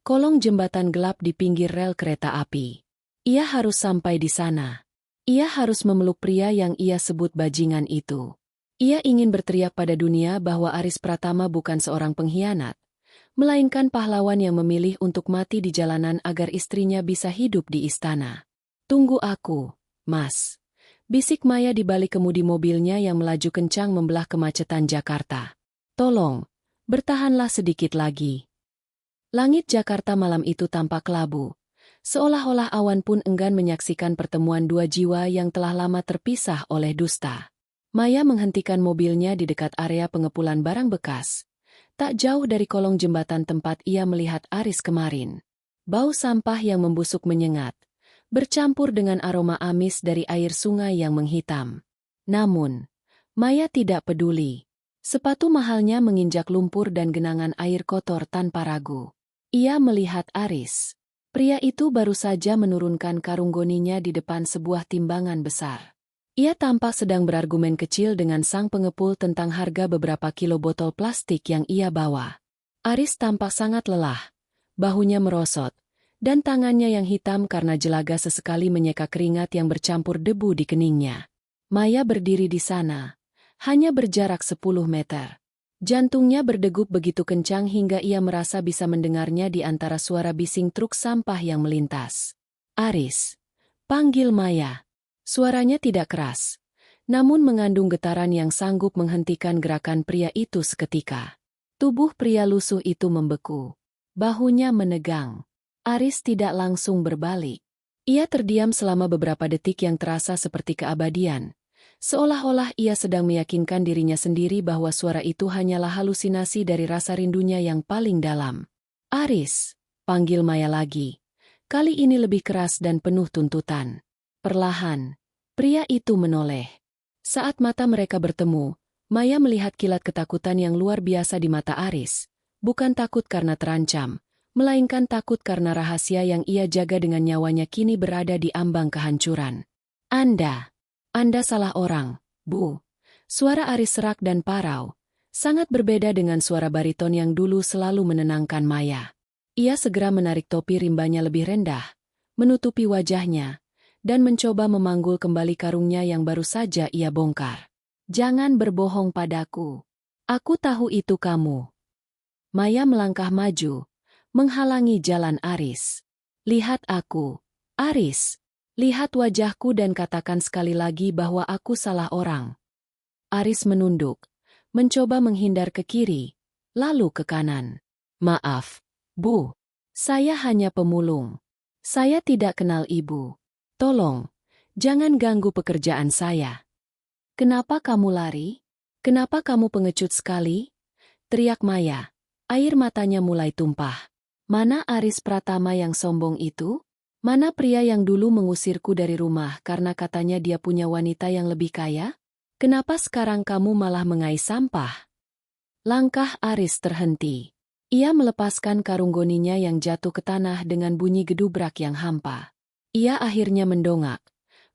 kolong jembatan gelap di pinggir rel kereta api. Ia harus sampai di sana. Ia harus memeluk pria yang ia sebut bajingan itu. Ia ingin berteriak pada dunia bahwa Aris Pratama bukan seorang pengkhianat, melainkan pahlawan yang memilih untuk mati di jalanan agar istrinya bisa hidup di istana. "Tunggu aku, Mas," bisik Maya di balik kemudi mobilnya yang melaju kencang membelah kemacetan Jakarta. "Tolong, bertahanlah sedikit lagi." Langit Jakarta malam itu tampak kelabu, seolah-olah awan pun enggan menyaksikan pertemuan dua jiwa yang telah lama terpisah oleh dusta. Maya menghentikan mobilnya di dekat area pengepulan barang bekas, tak jauh dari kolong jembatan tempat ia melihat Aris kemarin. Bau sampah yang membusuk menyengat, bercampur dengan aroma amis dari air sungai yang menghitam. Namun, Maya tidak peduli. Sepatu mahalnya menginjak lumpur dan genangan air kotor tanpa ragu. Ia melihat Aris. Pria itu baru saja menurunkan karung goninya di depan sebuah timbangan besar. Ia tampak sedang berargumen kecil dengan sang pengepul tentang harga beberapa kilo botol plastik yang ia bawa. Aris tampak sangat lelah, bahunya merosot, dan tangannya yang hitam karena jelaga sesekali menyeka keringat yang bercampur debu di keningnya. Maya berdiri di sana, hanya berjarak 10 meter. Jantungnya berdegup begitu kencang hingga ia merasa bisa mendengarnya di antara suara bising truk sampah yang melintas. "Aris," panggil Maya. Suaranya tidak keras, namun mengandung getaran yang sanggup menghentikan gerakan pria itu seketika. Tubuh pria lusuh itu membeku. Bahunya menegang. Aris tidak langsung berbalik. Ia terdiam selama beberapa detik yang terasa seperti keabadian, seolah-olah ia sedang meyakinkan dirinya sendiri bahwa suara itu hanyalah halusinasi dari rasa rindunya yang paling dalam. "Aris," panggil Maya lagi. Kali ini lebih keras dan penuh tuntutan. Perlahan, pria itu menoleh. Saat mata mereka bertemu, Maya melihat kilat ketakutan yang luar biasa di mata Aris. Bukan takut karena terancam, melainkan takut karena rahasia yang ia jaga dengan nyawanya kini berada di ambang kehancuran. Anda salah orang, Bu." Suara Aris serak dan parau, sangat berbeda dengan suara bariton yang dulu selalu menenangkan Maya. Ia segera menarik topi rimbanya lebih rendah, menutupi wajahnya, dan mencoba memanggul kembali karungnya yang baru saja ia bongkar. "Jangan berbohong padaku. Aku tahu itu kamu." Maya melangkah maju, menghalangi jalan Aris. "Lihat aku, Aris. Lihat wajahku dan katakan sekali lagi bahwa aku salah orang." Aris menunduk, mencoba menghindar ke kiri, lalu ke kanan. "Maaf, Bu. Saya hanya pemulung. Saya tidak kenal Ibu. Tolong, jangan ganggu pekerjaan saya." "Kenapa kamu lari? Kenapa kamu pengecut sekali?" teriak Maya. Air matanya mulai tumpah. "Mana Aris Pratama yang sombong itu? Mana pria yang dulu mengusirku dari rumah karena katanya dia punya wanita yang lebih kaya? Kenapa sekarang kamu malah mengais sampah? Langkah Aris terhenti. Ia melepaskan karung goninya yang jatuh ke tanah dengan bunyi gedubrak yang hampa. Ia akhirnya mendongak,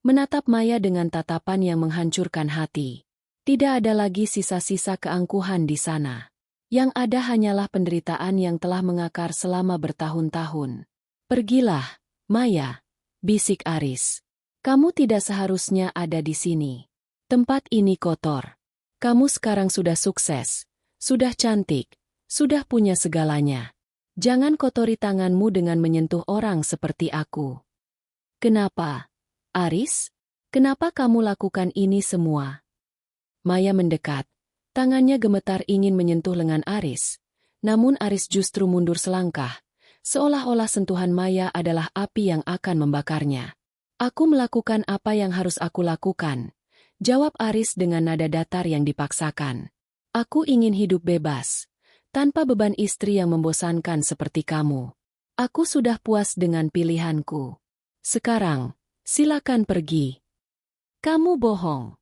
menatap Maya dengan tatapan yang menghancurkan hati. Tidak ada lagi sisa-sisa keangkuhan di sana. Yang ada hanyalah penderitaan yang telah mengakar selama bertahun-tahun. Pergilah, Maya, bisik Aris. Kamu tidak seharusnya ada di sini. Tempat ini kotor. Kamu sekarang sudah sukses, sudah cantik, sudah punya segalanya. Jangan kotori tanganmu dengan menyentuh orang seperti aku. Kenapa, Aris? Kenapa kamu lakukan ini semua? Maya mendekat. Tangannya gemetar ingin menyentuh lengan Aris. Namun Aris justru mundur selangkah, seolah-olah sentuhan Maya adalah api yang akan membakarnya. Aku melakukan apa yang harus aku lakukan, jawab Aris dengan nada datar yang dipaksakan. Aku ingin hidup bebas, tanpa beban istri yang membosankan seperti kamu. Aku sudah puas dengan pilihanku. Sekarang, silakan pergi. Kamu bohong.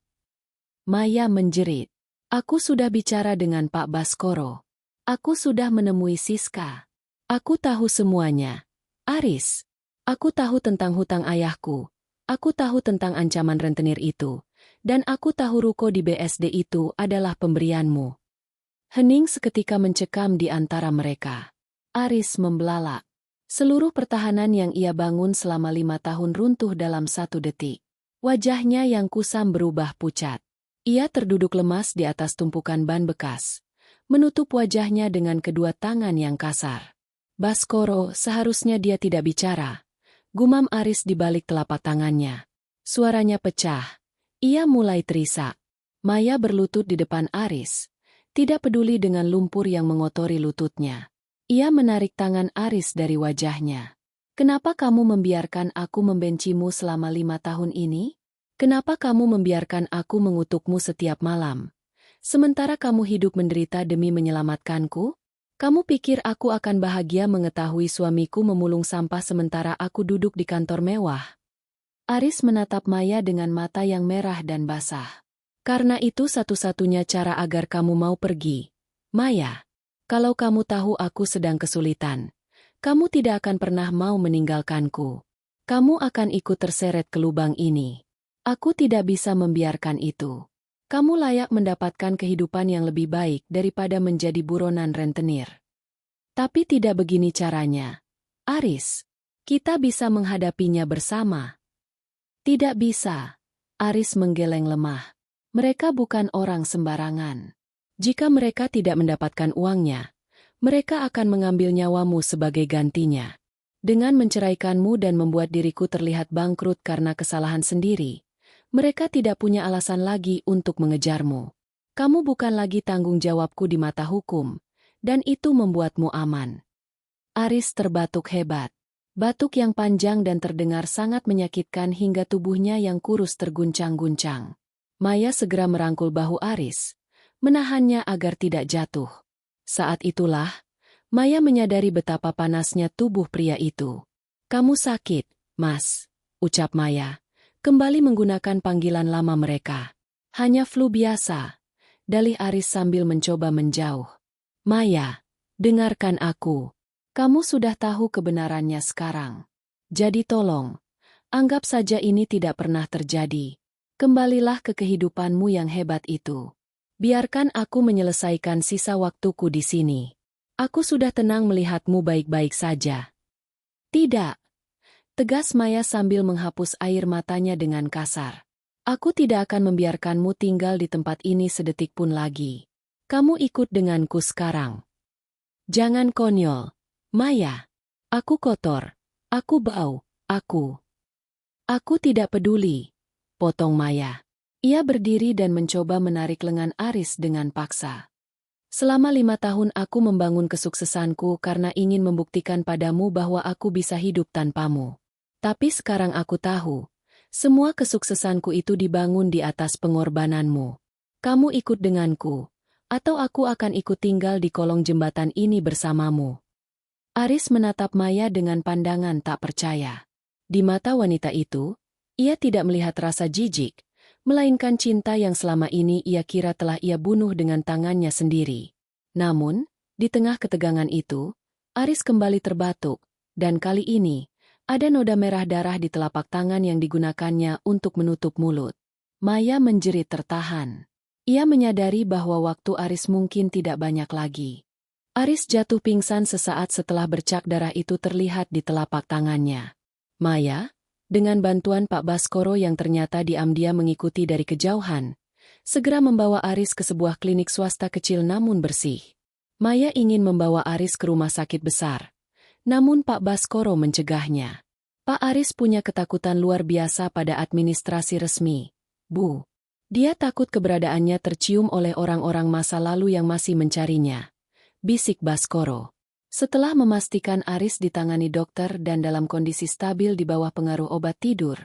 Maya menjerit. Aku sudah bicara dengan Pak Baskoro. Aku sudah menemui Siska. Aku tahu semuanya. Aris, aku tahu tentang hutang ayahku. Aku tahu tentang ancaman rentenir itu. Dan aku tahu ruko di BSD itu adalah pemberianmu. Hening seketika mencekam di antara mereka. Aris membelalak. Seluruh pertahanan yang ia bangun selama 5 tahun runtuh dalam 1 detik. Wajahnya yang kusam berubah pucat. Ia terduduk lemas di atas tumpukan ban bekas, menutup wajahnya dengan kedua tangan yang kasar. Baskoro, seharusnya dia tidak bicara. Gumam Aris di balik telapak tangannya. Suaranya pecah. Ia mulai terisak. Maya berlutut di depan Aris, tidak peduli dengan lumpur yang mengotori lututnya. Ia menarik tangan Aris dari wajahnya. Kenapa kamu membiarkan aku membencimu selama 5 tahun ini? Kenapa kamu membiarkan aku mengutukmu setiap malam? Sementara kamu hidup menderita demi menyelamatkanku? Kamu pikir aku akan bahagia mengetahui suamiku memulung sampah sementara aku duduk di kantor mewah? Aris menatap Maya dengan mata yang merah dan basah. Karena itu satu-satunya cara agar kamu mau pergi. Maya, kalau kamu tahu aku sedang kesulitan, kamu tidak akan pernah mau meninggalkanku. Kamu akan ikut terseret ke lubang ini. Aku tidak bisa membiarkan itu. Kamu layak mendapatkan kehidupan yang lebih baik daripada menjadi buronan rentenir. Tapi tidak begini caranya. Aris, kita bisa menghadapinya bersama. Tidak bisa. Aris menggeleng lemah. Mereka bukan orang sembarangan. Jika mereka tidak mendapatkan uangnya, mereka akan mengambil nyawamu sebagai gantinya. Dengan menceraikanmu dan membuat diriku terlihat bangkrut karena kesalahan sendiri, mereka tidak punya alasan lagi untuk mengejarmu. Kamu bukan lagi tanggung jawabku di mata hukum, dan itu membuatmu aman. Aris terbatuk hebat. Batuk yang panjang dan terdengar sangat menyakitkan hingga tubuhnya yang kurus terguncang-guncang. Maya segera merangkul bahu Aris, menahannya agar tidak jatuh. Saat itulah, Maya menyadari betapa panasnya tubuh pria itu. Kamu sakit, Mas, ucap Maya, kembali menggunakan panggilan lama mereka. Hanya flu biasa, dalih Aris sambil mencoba menjauh. Maya, dengarkan aku. Kamu sudah tahu kebenarannya sekarang. Jadi tolong, anggap saja ini tidak pernah terjadi. Kembalilah ke kehidupanmu yang hebat itu. Biarkan aku menyelesaikan sisa waktuku di sini. Aku sudah tenang melihatmu baik-baik saja. Tidak. Tegas Maya sambil menghapus air matanya dengan kasar. Aku tidak akan membiarkanmu tinggal di tempat ini sedetik pun lagi. Kamu ikut denganku sekarang. Jangan konyol, Maya. Aku kotor. Aku bau. Aku tidak peduli. Potong Maya. Ia berdiri dan mencoba menarik lengan Aris dengan paksa. Selama 5 tahun aku membangun kesuksesanku karena ingin membuktikan padamu bahwa aku bisa hidup tanpamu. Tapi sekarang aku tahu, semua kesuksesanku itu dibangun di atas pengorbananmu. Kamu ikut denganku, atau aku akan ikut tinggal di kolong jembatan ini bersamamu. Aris menatap Maya dengan pandangan tak percaya. Di mata wanita itu, ia tidak melihat rasa jijik, melainkan cinta yang selama ini ia kira telah ia bunuh dengan tangannya sendiri. Namun, di tengah ketegangan itu, Aris kembali terbatuk, dan kali ini, ada noda merah darah di telapak tangan yang digunakannya untuk menutup mulut. Maya menjerit tertahan. Ia menyadari bahwa waktu Aris mungkin tidak banyak lagi. Aris jatuh pingsan sesaat setelah bercak darah itu terlihat di telapak tangannya. Maya, dengan bantuan Pak Baskoro yang ternyata diam-diam mengikuti dari kejauhan, segera membawa Aris ke sebuah klinik swasta kecil namun bersih. Maya ingin membawa Aris ke rumah sakit besar, namun Pak Baskoro mencegahnya. Pak Aris punya ketakutan luar biasa pada administrasi resmi, Bu. Dia takut keberadaannya tercium oleh orang-orang masa lalu yang masih mencarinya, bisik Baskoro. Setelah memastikan Aris ditangani dokter dan dalam kondisi stabil di bawah pengaruh obat tidur,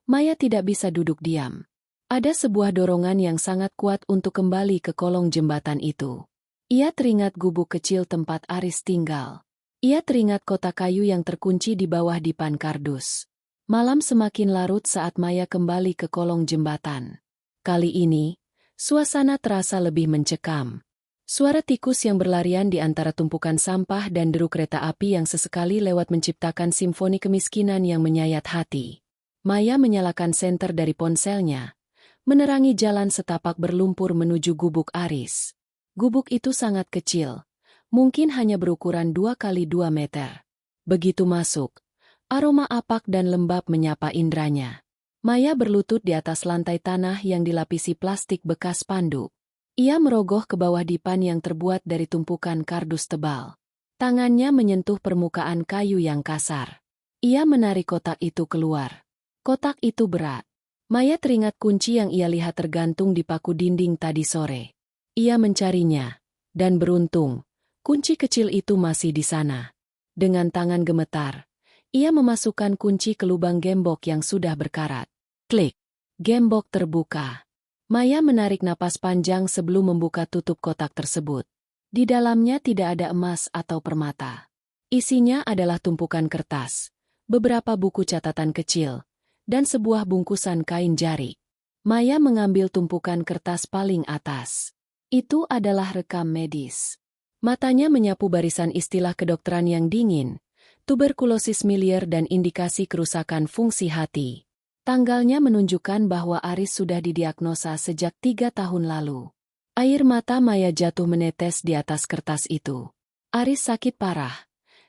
Maya tidak bisa duduk diam. Ada sebuah dorongan yang sangat kuat untuk kembali ke kolong jembatan itu. Ia teringat gubuk kecil tempat Aris tinggal. Ia teringat kotak kayu yang terkunci di bawah dipan kardus. Malam semakin larut saat Maya kembali ke kolong jembatan. Kali ini, suasana terasa lebih mencekam. Suara tikus yang berlarian di antara tumpukan sampah dan deru kereta api yang sesekali lewat menciptakan simfoni kemiskinan yang menyayat hati. Maya menyalakan senter dari ponselnya, menerangi jalan setapak berlumpur menuju gubuk Aris. Gubuk itu sangat kecil, mungkin hanya berukuran 2 kali 2 meter. Begitu masuk, aroma apak dan lembab menyapa indranya. Maya berlutut di atas lantai tanah yang dilapisi plastik bekas spanduk. Ia merogoh ke bawah dipan yang terbuat dari tumpukan kardus tebal. Tangannya menyentuh permukaan kayu yang kasar. Ia menarik kotak itu keluar. Kotak itu berat. Maya teringat kunci yang ia lihat tergantung di paku dinding tadi sore. Ia mencarinya, dan beruntung, kunci kecil itu masih di sana. Dengan tangan gemetar, ia memasukkan kunci ke lubang gembok yang sudah berkarat. Klik! Gembok terbuka. Maya menarik napas panjang sebelum membuka tutup kotak tersebut. Di dalamnya tidak ada emas atau permata. Isinya adalah tumpukan kertas, beberapa buku catatan kecil, dan sebuah bungkusan kain jari. Maya mengambil tumpukan kertas paling atas. Itu adalah rekam medis. Matanya menyapu barisan istilah kedokteran yang dingin, tuberkulosis miliar dan indikasi kerusakan fungsi hati. Tanggalnya menunjukkan bahwa Aris sudah didiagnosa sejak 3 tahun lalu. Air mata Maya jatuh menetes di atas kertas itu. Aris sakit parah,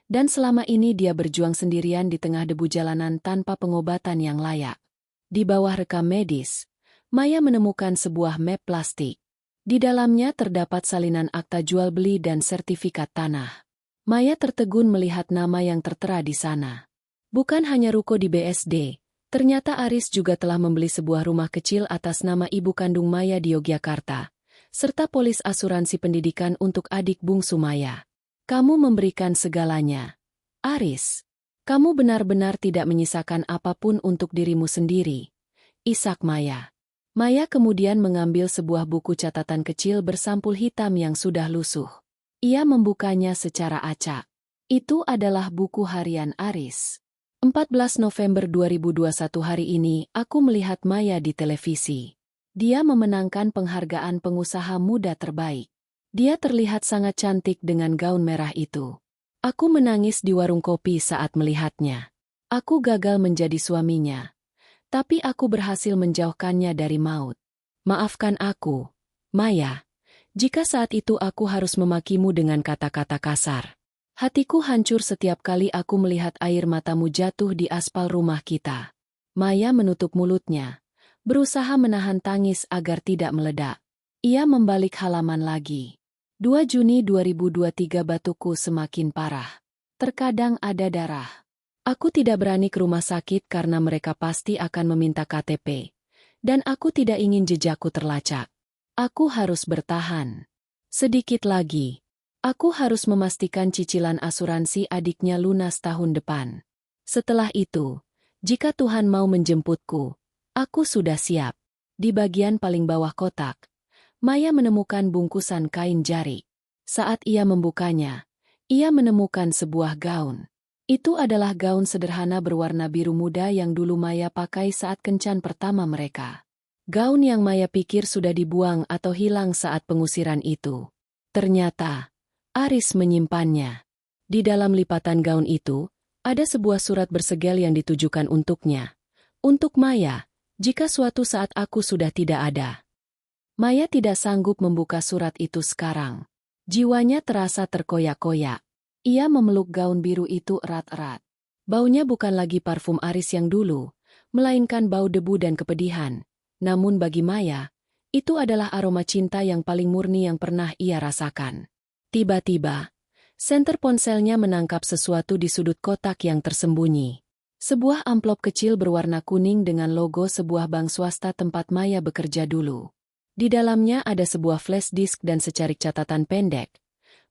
dan selama ini dia berjuang sendirian di tengah debu jalanan tanpa pengobatan yang layak. Di bawah rekam medis, Maya menemukan sebuah map plastik. Di dalamnya terdapat salinan akta jual beli dan sertifikat tanah. Maya tertegun melihat nama yang tertera di sana. Bukan hanya ruko di BSD. Ternyata Aris juga telah membeli sebuah rumah kecil atas nama ibu kandung Maya di Yogyakarta, serta polis asuransi pendidikan untuk adik bungsu Maya. Kamu memberikan segalanya, Aris. Kamu benar-benar tidak menyisakan apapun untuk dirimu sendiri. Isak Maya. Maya kemudian mengambil sebuah buku catatan kecil bersampul hitam yang sudah lusuh. Ia membukanya secara acak. Itu adalah buku harian Aris. 14 November 2021 hari ini, aku melihat Maya di televisi. Dia memenangkan penghargaan pengusaha muda terbaik. Dia terlihat sangat cantik dengan gaun merah itu. Aku menangis di warung kopi saat melihatnya. Aku gagal menjadi suaminya. Tapi aku berhasil menjauhkannya dari maut. Maafkan aku, Maya, jika saat itu aku harus memakimu dengan kata-kata kasar. Hatiku hancur setiap kali aku melihat air matamu jatuh di aspal rumah kita. Maya menutup mulutnya, berusaha menahan tangis agar tidak meledak. Ia membalik halaman lagi. 2 Juni 2023 batukku semakin parah. Terkadang ada darah. Aku tidak berani ke rumah sakit karena mereka pasti akan meminta KTP. Dan aku tidak ingin jejakku terlacak. Aku harus bertahan. Sedikit lagi. Aku harus memastikan cicilan asuransi adiknya lunas tahun depan. Setelah itu, jika Tuhan mau menjemputku, aku sudah siap. Di bagian paling bawah kotak, Maya menemukan bungkusan kain jari. Saat ia membukanya, ia menemukan sebuah gaun. Itu adalah gaun sederhana berwarna biru muda yang dulu Maya pakai saat kencan pertama mereka. Gaun yang Maya pikir sudah dibuang atau hilang saat pengusiran itu. Ternyata, Aris menyimpannya. Di dalam lipatan gaun itu, ada sebuah surat bersegel yang ditujukan untuknya. Untuk Maya, jika suatu saat aku sudah tidak ada. Maya tidak sanggup membuka surat itu sekarang. Jiwanya terasa terkoyak-koyak. Ia memeluk gaun biru itu erat-erat. Baunya bukan lagi parfum Aris yang dulu, melainkan bau debu dan kepedihan. Namun bagi Maya, itu adalah aroma cinta yang paling murni yang pernah ia rasakan. Tiba-tiba, senter ponselnya menangkap sesuatu di sudut kotak yang tersembunyi. Sebuah amplop kecil berwarna kuning dengan logo sebuah bank swasta tempat Maya bekerja dulu. Di dalamnya ada sebuah flash disk dan secarik catatan pendek.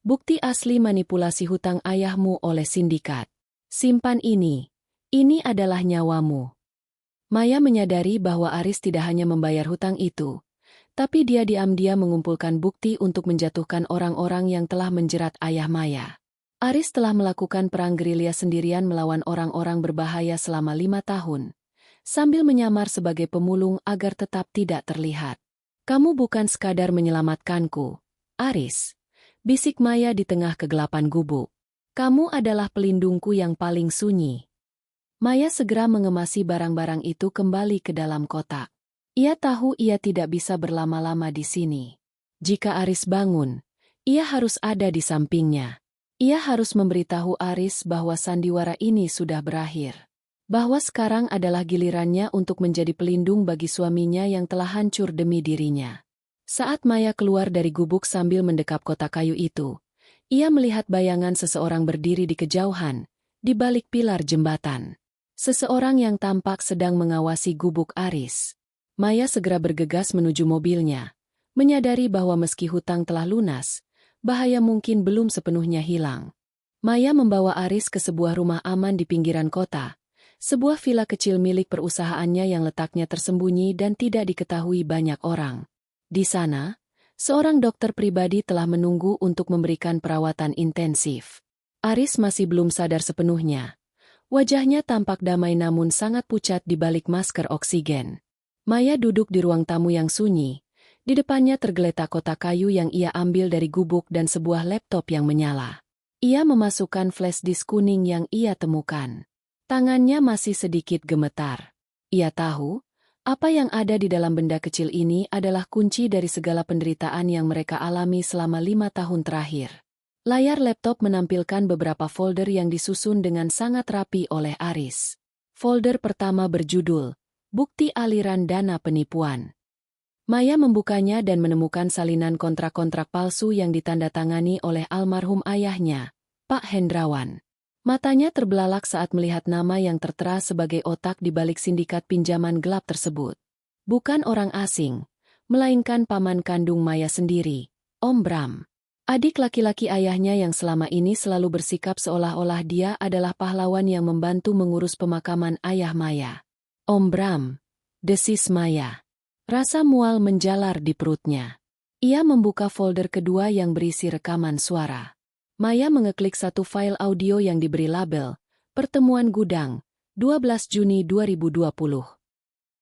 Bukti asli manipulasi hutang ayahmu oleh sindikat. Simpan ini. Ini adalah nyawamu. Maya menyadari bahwa Aris tidak hanya membayar hutang itu, tapi dia diam-diam mengumpulkan bukti untuk menjatuhkan orang-orang yang telah menjerat ayah Maya. Aris telah melakukan perang gerilya sendirian melawan orang-orang berbahaya selama 5 tahun, sambil menyamar sebagai pemulung agar tetap tidak terlihat. Kamu bukan sekadar menyelamatkanku, Aris, bisik Maya di tengah kegelapan gubuk. Kamu adalah pelindungku yang paling sunyi. Maya segera mengemasi barang-barang itu kembali ke dalam kotak. Ia tahu ia tidak bisa berlama-lama di sini. Jika Aris bangun, ia harus ada di sampingnya. Ia harus memberitahu Aris bahwa sandiwara ini sudah berakhir. Bahwa sekarang adalah gilirannya untuk menjadi pelindung bagi suaminya yang telah hancur demi dirinya. Saat Maya keluar dari gubuk sambil mendekap kotak kayu itu, ia melihat bayangan seseorang berdiri di kejauhan, di balik pilar jembatan. Seseorang yang tampak sedang mengawasi gubuk Aris. Maya segera bergegas menuju mobilnya, menyadari bahwa meski hutang telah lunas, bahaya mungkin belum sepenuhnya hilang. Maya membawa Aris ke sebuah rumah aman di pinggiran kota, sebuah villa kecil milik perusahaannya yang letaknya tersembunyi dan tidak diketahui banyak orang. Di sana, seorang dokter pribadi telah menunggu untuk memberikan perawatan intensif. Aris masih belum sadar sepenuhnya. Wajahnya tampak damai namun sangat pucat di balik masker oksigen. Maya duduk di ruang tamu yang sunyi. Di depannya tergeletak kotak kayu yang ia ambil dari gubuk dan sebuah laptop yang menyala. Ia memasukkan flash disk kuning yang ia temukan. Tangannya masih sedikit gemetar. Ia tahu, apa yang ada di dalam benda kecil ini adalah kunci dari segala penderitaan yang mereka alami selama 5 tahun terakhir. Layar laptop menampilkan beberapa folder yang disusun dengan sangat rapi oleh Aris. Folder pertama berjudul, Bukti Aliran Dana Penipuan. Maya membukanya dan menemukan salinan kontrak-kontrak palsu yang ditandatangani oleh almarhum ayahnya, Pak Hendrawan. Matanya terbelalak saat melihat nama yang tertera sebagai otak di balik sindikat pinjaman gelap tersebut. Bukan orang asing, melainkan paman kandung Maya sendiri, Om Bram. Adik laki-laki ayahnya yang selama ini selalu bersikap seolah-olah dia adalah pahlawan yang membantu mengurus pemakaman ayah Maya. Om Bram, desis Maya. Rasa mual menjalar di perutnya. Ia membuka folder kedua yang berisi rekaman suara. Maya mengeklik satu file audio yang diberi label, Pertemuan Gudang, 12 Juni 2020.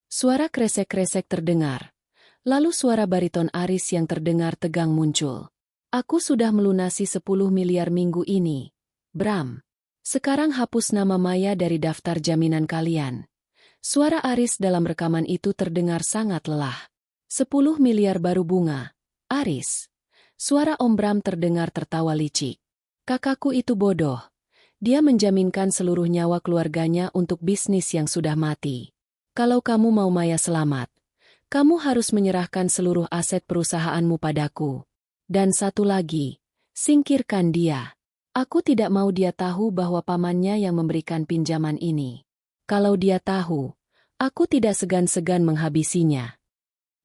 Suara kresek-kresek terdengar. Lalu suara bariton Aris yang terdengar tegang muncul. Aku sudah melunasi 10 miliar minggu ini, Bram. Sekarang hapus nama Maya dari daftar jaminan kalian. Suara Aris dalam rekaman itu terdengar sangat lelah. 10 miliar baru bunga, Aris. Suara Om Bram terdengar tertawa licik. Kakakku itu bodoh. Dia menjaminkan seluruh nyawa keluarganya untuk bisnis yang sudah mati. Kalau kamu mau Maya selamat, kamu harus menyerahkan seluruh aset perusahaanmu padaku. Dan satu lagi, singkirkan dia. Aku tidak mau dia tahu bahwa pamannya yang memberikan pinjaman ini. Kalau dia tahu, aku tidak segan-segan menghabisinya.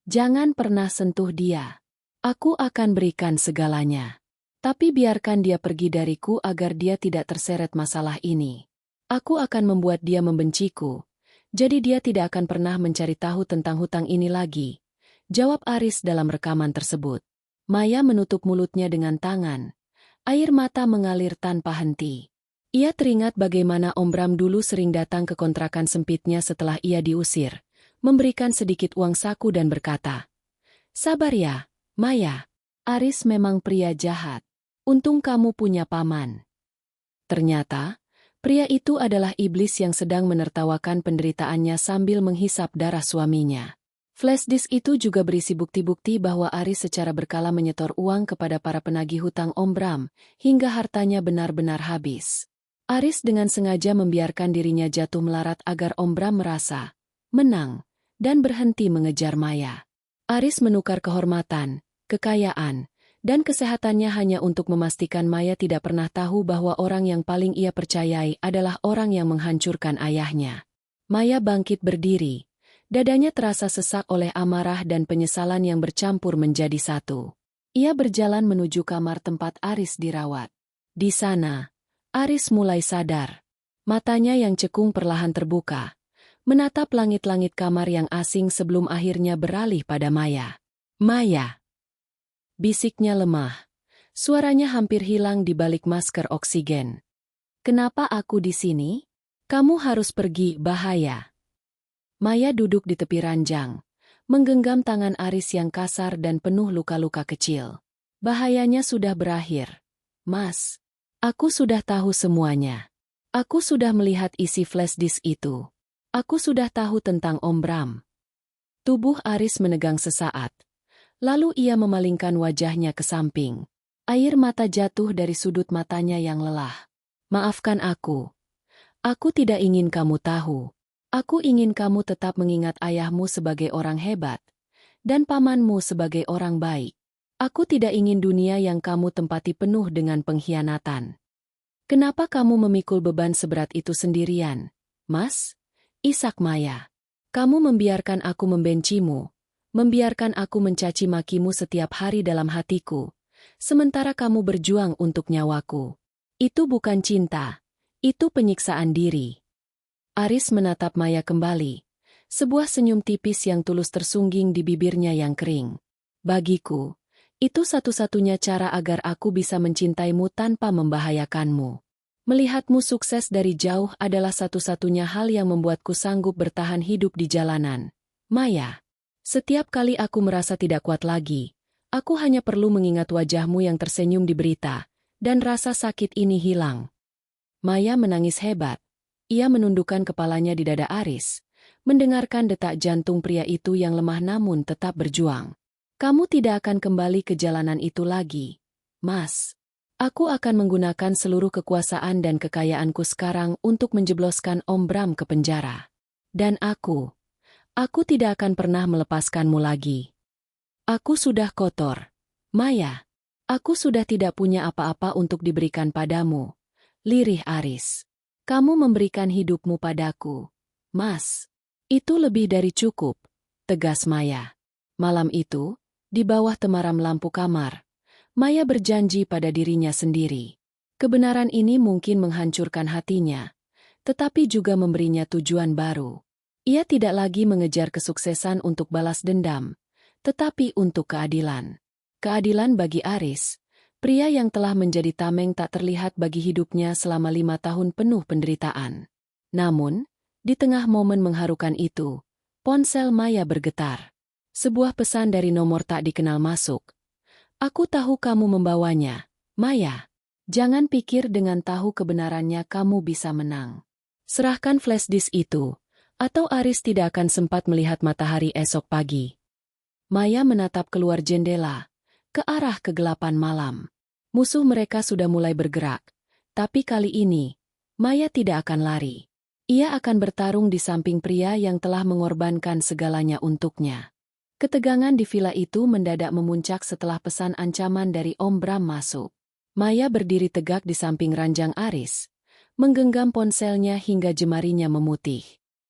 Jangan pernah sentuh dia. Aku akan berikan segalanya. Tapi biarkan dia pergi dariku agar dia tidak terseret masalah ini. Aku akan membuat dia membenciku. Jadi dia tidak akan pernah mencari tahu tentang hutang ini lagi. Jawab Aris dalam rekaman tersebut. Maya menutup mulutnya dengan tangan. Air mata mengalir tanpa henti. Ia teringat bagaimana Om Bram dulu sering datang ke kontrakan sempitnya setelah ia diusir, memberikan sedikit uang saku dan berkata, "Sabar ya, Maya. Aris memang pria jahat. Untung kamu punya paman." Ternyata, pria itu adalah iblis yang sedang menertawakan penderitaannya sambil menghisap darah suaminya. Flash disk itu juga berisi bukti-bukti bahwa Aris secara berkala menyetor uang kepada para penagih hutang Om Bram, hingga hartanya benar-benar habis. Aris dengan sengaja membiarkan dirinya jatuh melarat agar Om Bram merasa menang dan berhenti mengejar Maya. Aris menukar kehormatan, kekayaan, dan kesehatannya hanya untuk memastikan Maya tidak pernah tahu bahwa orang yang paling ia percayai adalah orang yang menghancurkan ayahnya. Maya bangkit berdiri. Dadanya terasa sesak oleh amarah dan penyesalan yang bercampur menjadi satu. Ia berjalan menuju kamar tempat Aris dirawat. Di sana, Aris mulai sadar. Matanya yang cekung perlahan terbuka, menatap langit-langit kamar yang asing sebelum akhirnya beralih pada Maya. "Maya!" Bisiknya lemah. Suaranya hampir hilang di balik masker oksigen. "Kenapa aku di sini? Kamu harus pergi, bahaya." Maya duduk di tepi ranjang, menggenggam tangan Aris yang kasar dan penuh luka-luka kecil. "Bahayanya sudah berakhir, Mas. Aku sudah tahu semuanya. Aku sudah melihat isi flash disk itu. Aku sudah tahu tentang Om Bram." Tubuh Aris menegang sesaat. Lalu ia memalingkan wajahnya ke samping. Air mata jatuh dari sudut matanya yang lelah. "Maafkan aku. Aku tidak ingin kamu tahu. Aku ingin kamu tetap mengingat ayahmu sebagai orang hebat, dan pamanmu sebagai orang baik. Aku tidak ingin dunia yang kamu tempati penuh dengan pengkhianatan. Kenapa kamu memikul beban seberat itu sendirian, Mas?" "Isak Maya. Kamu membiarkan aku membencimu, membiarkan aku mencaci makimu setiap hari dalam hatiku, sementara kamu berjuang untuk nyawaku. Itu bukan cinta, itu penyiksaan diri." Aris menatap Maya kembali, sebuah senyum tipis yang tulus tersungging di bibirnya yang kering. "Bagiku, itu satu-satunya cara agar aku bisa mencintaimu tanpa membahayakanmu. Melihatmu sukses dari jauh adalah satu-satunya hal yang membuatku sanggup bertahan hidup di jalanan. Maya, setiap kali aku merasa tidak kuat lagi, aku hanya perlu mengingat wajahmu yang tersenyum di berita, dan rasa sakit ini hilang." Maya menangis hebat. Ia menundukkan kepalanya di dada Aris, mendengarkan detak jantung pria itu yang lemah namun tetap berjuang. "Kamu tidak akan kembali ke jalanan itu lagi, Mas. Aku akan menggunakan seluruh kekuasaan dan kekayaanku sekarang untuk menjebloskan Om Bram ke penjara. Dan aku tidak akan pernah melepaskanmu lagi. Aku sudah kotor, Maya. Aku sudah tidak punya apa-apa untuk diberikan padamu." Lirih Aris. "Kamu memberikan hidupmu padaku, Mas. Itu lebih dari cukup," tegas Maya. Malam itu, di bawah temaram lampu kamar, Maya berjanji pada dirinya sendiri. Kebenaran ini mungkin menghancurkan hatinya, tetapi juga memberinya tujuan baru. Ia tidak lagi mengejar kesuksesan untuk balas dendam, tetapi untuk keadilan. Keadilan bagi Aris, pria yang telah menjadi tameng tak terlihat bagi hidupnya selama 5 tahun penuh penderitaan. Namun, di tengah momen mengharukan itu, ponsel Maya bergetar. Sebuah pesan dari nomor tak dikenal masuk. "Aku tahu kamu membawanya, Maya. Jangan pikir dengan tahu kebenarannya kamu bisa menang. Serahkan flash disk itu, atau Aris tidak akan sempat melihat matahari esok pagi." Maya menatap keluar jendela, ke arah kegelapan malam. Musuh mereka sudah mulai bergerak, tapi kali ini, Maya tidak akan lari. Ia akan bertarung di samping pria yang telah mengorbankan segalanya untuknya. Ketegangan di villa itu mendadak memuncak setelah pesan ancaman dari Om Bram masuk. Maya berdiri tegak di samping ranjang Aris, menggenggam ponselnya hingga jemarinya memutih.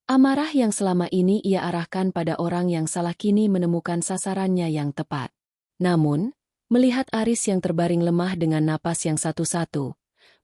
Amarah yang selama ini ia arahkan pada orang yang salah kini menemukan sasarannya yang tepat. Namun, melihat Aris yang terbaring lemah dengan napas yang satu-satu,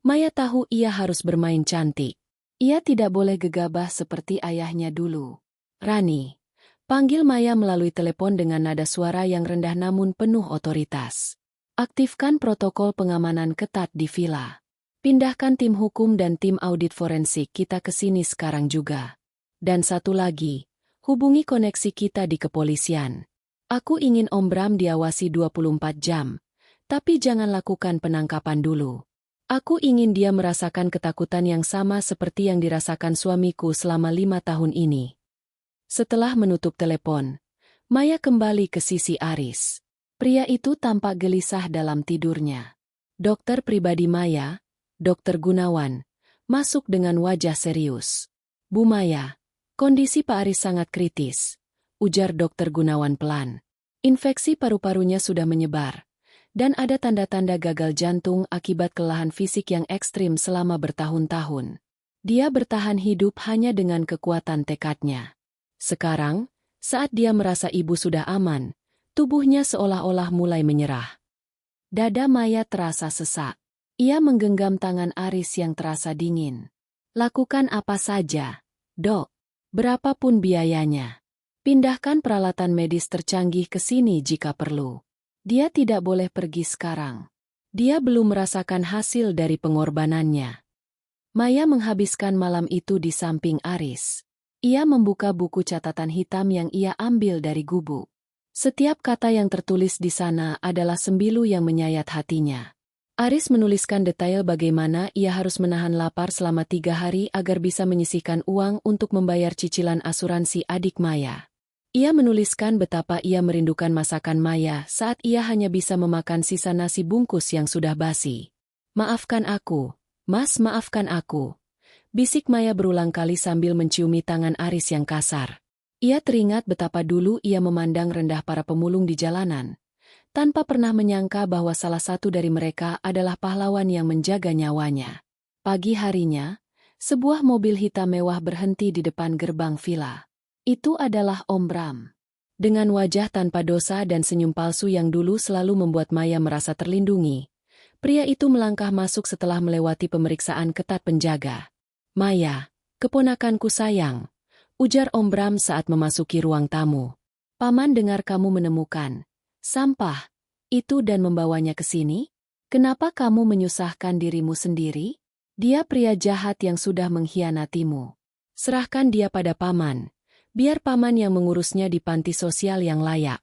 Maya tahu ia harus bermain cantik. Ia tidak boleh gegabah seperti ayahnya dulu. "Rani," panggil Maya melalui telepon dengan nada suara yang rendah namun penuh otoritas. "Aktifkan protokol pengamanan ketat di villa. Pindahkan tim hukum dan tim audit forensik kita ke sini sekarang juga. Dan satu lagi, Hubungi koneksi kita di kepolisian. Aku ingin Om Bram diawasi 24 jam. Tapi jangan lakukan penangkapan dulu. Aku ingin dia merasakan ketakutan yang sama seperti yang dirasakan suamiku selama 5 tahun ini. Setelah menutup telepon, Maya kembali ke sisi Aris. Pria itu tampak gelisah dalam tidurnya. Dokter pribadi Maya, Dokter Gunawan, masuk dengan wajah serius. Bu Maya, kondisi Pak Aris sangat kritis, ujar Dokter Gunawan pelan. Infeksi paru-parunya sudah menyebar, dan ada tanda-tanda gagal jantung akibat kelelahan fisik yang ekstrim selama bertahun-tahun. Dia bertahan hidup hanya dengan kekuatan tekadnya. Sekarang, saat dia merasa ibu sudah aman, tubuhnya seolah-olah mulai menyerah. Dada Maya terasa sesak. Ia menggenggam tangan Aris yang terasa dingin. Lakukan apa saja, Dok. Berapapun biayanya. Pindahkan peralatan medis tercanggih ke sini jika perlu. Dia tidak boleh pergi sekarang. Dia belum merasakan hasil dari pengorbanannya. Maya menghabiskan malam itu di samping Aris. Ia membuka buku catatan hitam yang ia ambil dari gubuk. Setiap kata yang tertulis di sana adalah sembilu yang menyayat hatinya. Aris menuliskan detail bagaimana ia harus menahan lapar selama 3 hari agar bisa menyisihkan uang untuk membayar cicilan asuransi adik Maya. Ia menuliskan betapa ia merindukan masakan Maya saat ia hanya bisa memakan sisa nasi bungkus yang sudah basi. Maafkan aku, Mas, maafkan aku. Bisik Maya berulang kali sambil menciumi tangan Aris yang kasar. Ia teringat betapa dulu ia memandang rendah para pemulung di jalanan, tanpa pernah menyangka bahwa salah satu dari mereka adalah pahlawan yang menjaga nyawanya. Pagi harinya, sebuah mobil hitam mewah berhenti di depan gerbang villa. Itu adalah Om Bram. Dengan wajah tanpa dosa dan senyum palsu yang dulu selalu membuat Maya merasa terlindungi, pria itu melangkah masuk setelah melewati pemeriksaan ketat penjaga. Maya, keponakanku sayang, ujar Om Bram saat memasuki ruang tamu. Paman dengar kamu menemukan sampah itu dan membawanya ke sini? Kenapa kamu menyusahkan dirimu sendiri? Dia pria jahat yang sudah mengkhianatimu. Serahkan dia pada paman. Biar paman yang mengurusnya di panti sosial yang layak.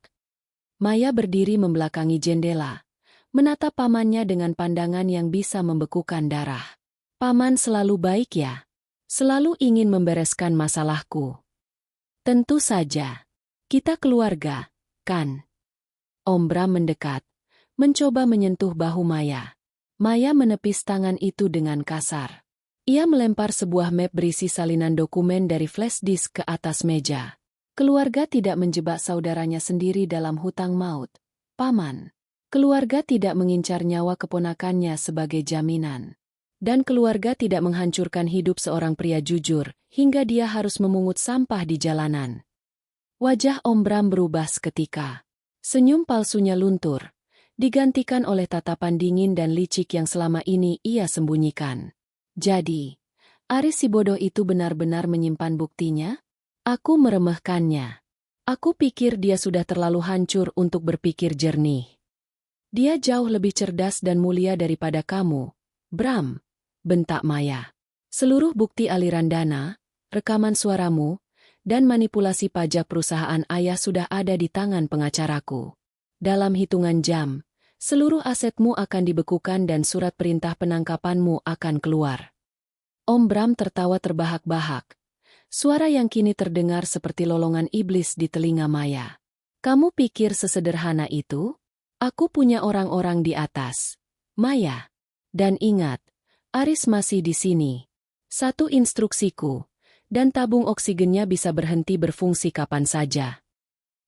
Maya berdiri membelakangi jendela, menatap pamannya dengan pandangan yang bisa membekukan darah. Paman selalu baik ya? Selalu ingin membereskan masalahku. Tentu saja. Kita keluarga, kan? Om Bram mendekat, mencoba menyentuh bahu Maya. Maya menepis tangan itu dengan kasar. Ia melempar sebuah map berisi salinan dokumen dari flash disk ke atas meja. Keluarga tidak menjebak saudaranya sendiri dalam hutang maut. Paman. Keluarga tidak mengincar nyawa keponakannya sebagai jaminan. Dan keluarga tidak menghancurkan hidup seorang pria jujur, hingga dia harus memungut sampah di jalanan. Wajah Om Bram berubah seketika. Senyum palsunya luntur, digantikan oleh tatapan dingin dan licik yang selama ini ia sembunyikan. Jadi, Aris si bodoh itu benar-benar menyimpan buktinya? Aku meremehkannya. Aku pikir dia sudah terlalu hancur untuk berpikir jernih. Dia jauh lebih cerdas dan mulia daripada kamu, Bram, bentak Maya. Seluruh bukti aliran dana, rekaman suaramu, dan manipulasi pajak perusahaan ayah sudah ada di tangan pengacaraku. Dalam hitungan jam, seluruh asetmu akan dibekukan dan surat perintah penangkapanmu akan keluar. Om Bram tertawa terbahak-bahak. Suara yang kini terdengar seperti lolongan iblis di telinga Maya. Kamu pikir sesederhana itu? Aku punya orang-orang di atas, Maya. Dan ingat, Aris masih di sini. Satu instruksiku. Dan tabung oksigennya bisa berhenti berfungsi kapan saja.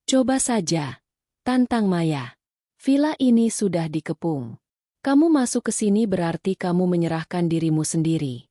Coba saja, tantang Maya. Villa ini sudah dikepung. Kamu masuk ke sini berarti kamu menyerahkan dirimu sendiri.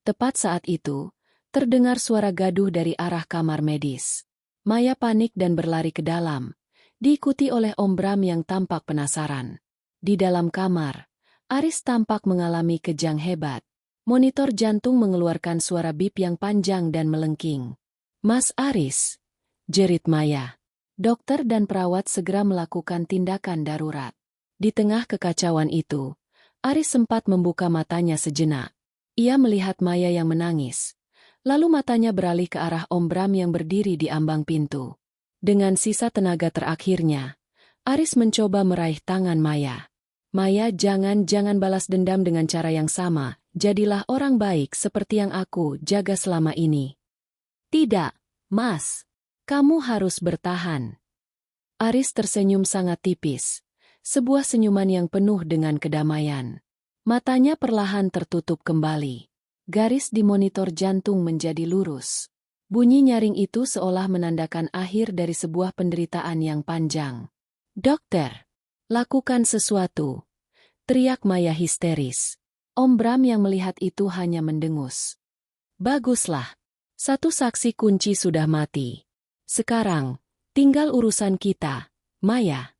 Tepat saat itu, terdengar suara gaduh dari arah kamar medis. Maya panik dan berlari ke dalam, diikuti oleh Om Bram yang tampak penasaran. Di dalam kamar, Aris tampak mengalami kejang hebat. Monitor jantung mengeluarkan suara bip yang panjang dan melengking. Mas Aris, jerit Maya. Dokter dan perawat segera melakukan tindakan darurat. Di tengah kekacauan itu, Aris sempat membuka matanya sejenak. Ia melihat Maya yang menangis. Lalu matanya beralih ke arah Om Bram yang berdiri di ambang pintu. Dengan sisa tenaga terakhirnya, Aris mencoba meraih tangan Maya. Maya, jangan balas dendam dengan cara yang sama. Jadilah orang baik seperti yang aku jaga selama ini. Tidak, Mas. Kamu harus bertahan. Aris tersenyum sangat tipis. Sebuah senyuman yang penuh dengan kedamaian. Matanya perlahan tertutup kembali. Garis di monitor jantung menjadi lurus. Bunyi nyaring itu seolah menandakan akhir dari sebuah penderitaan yang panjang. Dokter, lakukan sesuatu. Teriak Maya histeris. Om Bram yang melihat itu hanya mendengus. Baguslah. Satu saksi kunci sudah mati. Sekarang, tinggal urusan kita, Maya.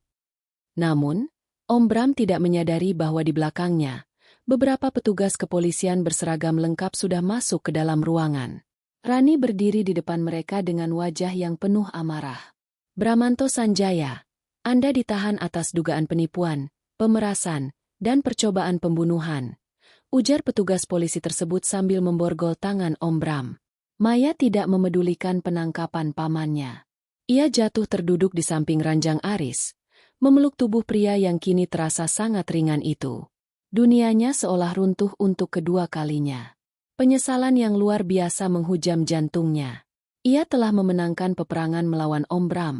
Namun, Om Bram tidak menyadari bahwa di belakangnya, beberapa petugas kepolisian berseragam lengkap sudah masuk ke dalam ruangan. Rani berdiri di depan mereka dengan wajah yang penuh amarah. Bramanto Sanjaya, Anda ditahan atas dugaan penipuan, pemerasan, dan percobaan pembunuhan. Ujar petugas polisi tersebut sambil memborgol tangan Om Bram. Maya tidak memedulikan penangkapan pamannya. Ia jatuh terduduk di samping ranjang Aris, memeluk tubuh pria yang kini terasa sangat ringan itu. Dunianya seolah runtuh untuk kedua kalinya. Penyesalan yang luar biasa menghujam jantungnya. Ia telah memenangkan peperangan melawan Om Bram,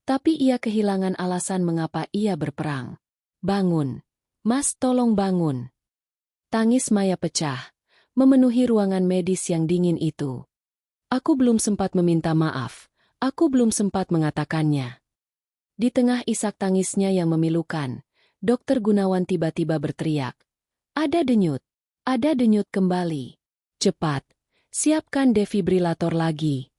tapi ia kehilangan alasan mengapa ia berperang. Bangun, Mas, tolong bangun. Tangis Maya pecah, memenuhi ruangan medis yang dingin itu. Aku belum sempat meminta maaf, aku belum sempat mengatakannya. Di tengah isak tangisnya yang memilukan, Dokter Gunawan tiba-tiba berteriak. Ada denyut kembali. Cepat, siapkan defibrilator lagi.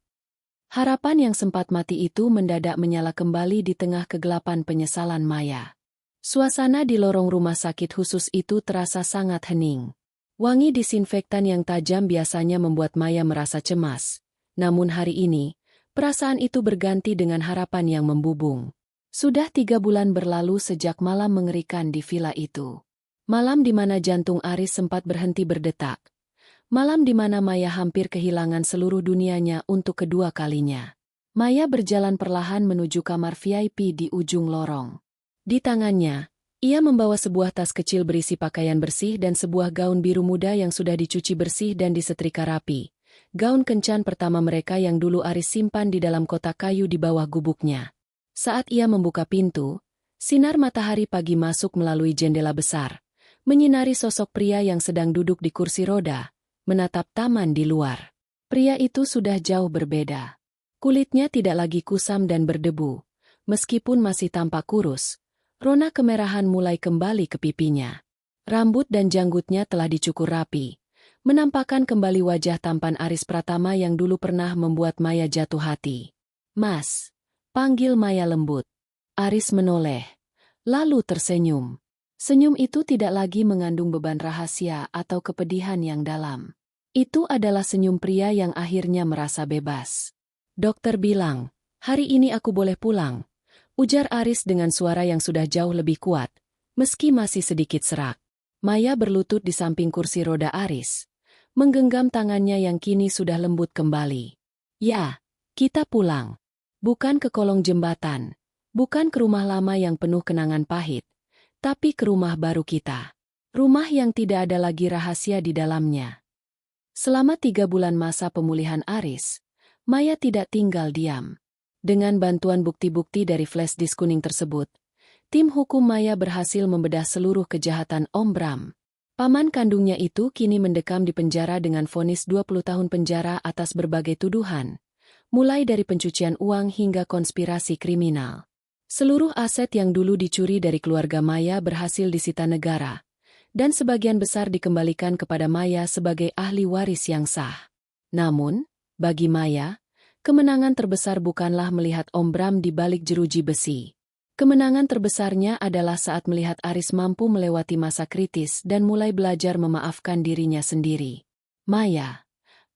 Harapan yang sempat mati itu mendadak menyala kembali di tengah kegelapan penyesalan Maya. Suasana di lorong rumah sakit khusus itu terasa sangat hening. Wangi disinfektan yang tajam biasanya membuat Maya merasa cemas. Namun hari ini, perasaan itu berganti dengan harapan yang membubung. Sudah 3 bulan berlalu sejak malam mengerikan di villa itu. Malam di mana jantung Aris sempat berhenti berdetak. Malam di mana Maya hampir kehilangan seluruh dunianya untuk kedua kalinya. Maya berjalan perlahan menuju kamar VIP di ujung lorong. Di tangannya, ia membawa sebuah tas kecil berisi pakaian bersih dan sebuah gaun biru muda yang sudah dicuci bersih dan disetrika rapi. Gaun kencan pertama mereka yang dulu Aris simpan di dalam kotak kayu di bawah gubuknya. Saat ia membuka pintu, sinar matahari pagi masuk melalui jendela besar, menyinari sosok pria yang sedang duduk di kursi roda, menatap taman di luar. Pria itu sudah jauh berbeda. Kulitnya tidak lagi kusam dan berdebu, meskipun masih tampak kurus. Rona kemerahan mulai kembali ke pipinya. Rambut dan janggutnya telah dicukur rapi, menampakkan kembali wajah tampan Aris Pratama yang dulu pernah membuat Maya jatuh hati. Mas, panggil Maya lembut. Aris menoleh, lalu tersenyum. Senyum itu tidak lagi mengandung beban rahasia atau kepedihan yang dalam. Itu adalah senyum pria yang akhirnya merasa bebas. Dokter bilang, hari ini aku boleh pulang. Ujar Aris dengan suara yang sudah jauh lebih kuat, meski masih sedikit serak. Maya berlutut di samping kursi roda Aris, menggenggam tangannya yang kini sudah lembut kembali. Ya, kita pulang. Bukan ke kolong jembatan, bukan ke rumah lama yang penuh kenangan pahit, tapi ke rumah baru kita. Rumah yang tidak ada lagi rahasia di dalamnya. Selama 3 bulan masa pemulihan Aris, Maya tidak tinggal diam. Dengan bantuan bukti-bukti dari flash disk kuning tersebut, tim hukum Maya berhasil membedah seluruh kejahatan Om Bram. Paman kandungnya itu kini mendekam di penjara dengan vonis 20 tahun penjara atas berbagai tuduhan, mulai dari pencucian uang hingga konspirasi kriminal. Seluruh aset yang dulu dicuri dari keluarga Maya berhasil disita negara, dan sebagian besar dikembalikan kepada Maya sebagai ahli waris yang sah. Namun, bagi Maya, kemenangan terbesar bukanlah melihat Om Bram di balik jeruji besi. Kemenangan terbesarnya adalah saat melihat Aris mampu melewati masa kritis dan mulai belajar memaafkan dirinya sendiri. Maya,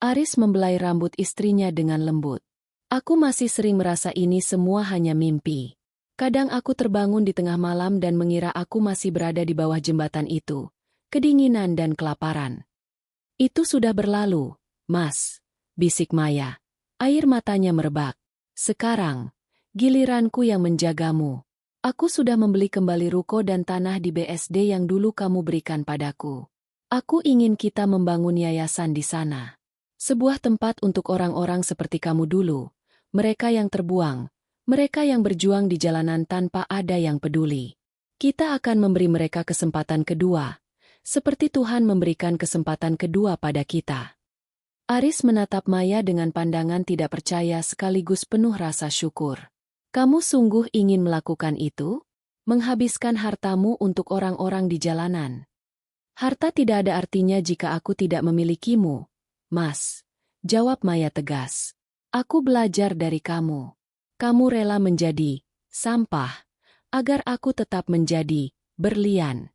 Aris membelai rambut istrinya dengan lembut. Aku masih sering merasa ini semua hanya mimpi. Kadang aku terbangun di tengah malam dan mengira aku masih berada di bawah jembatan itu, kedinginan dan kelaparan. Itu sudah berlalu, Mas. bisik Maya. Air matanya merebak. Sekarang, giliranku yang menjagamu. Aku sudah membeli kembali ruko dan tanah di BSD yang dulu kamu berikan padaku. Aku ingin kita membangun yayasan di sana. Sebuah tempat untuk orang-orang seperti kamu dulu. Mereka yang terbuang. Mereka yang berjuang di jalanan tanpa ada yang peduli. Kita akan memberi mereka kesempatan kedua. Seperti Tuhan memberikan kesempatan kedua pada kita. Aris menatap Maya dengan pandangan tidak percaya sekaligus penuh rasa syukur. Kamu sungguh ingin melakukan itu? Menghabiskan hartamu untuk orang-orang di jalanan. Harta tidak ada artinya jika aku tidak memilikimu, Mas. Jawab Maya tegas. Aku belajar dari kamu. Kamu rela menjadi sampah, agar aku tetap menjadi berlian.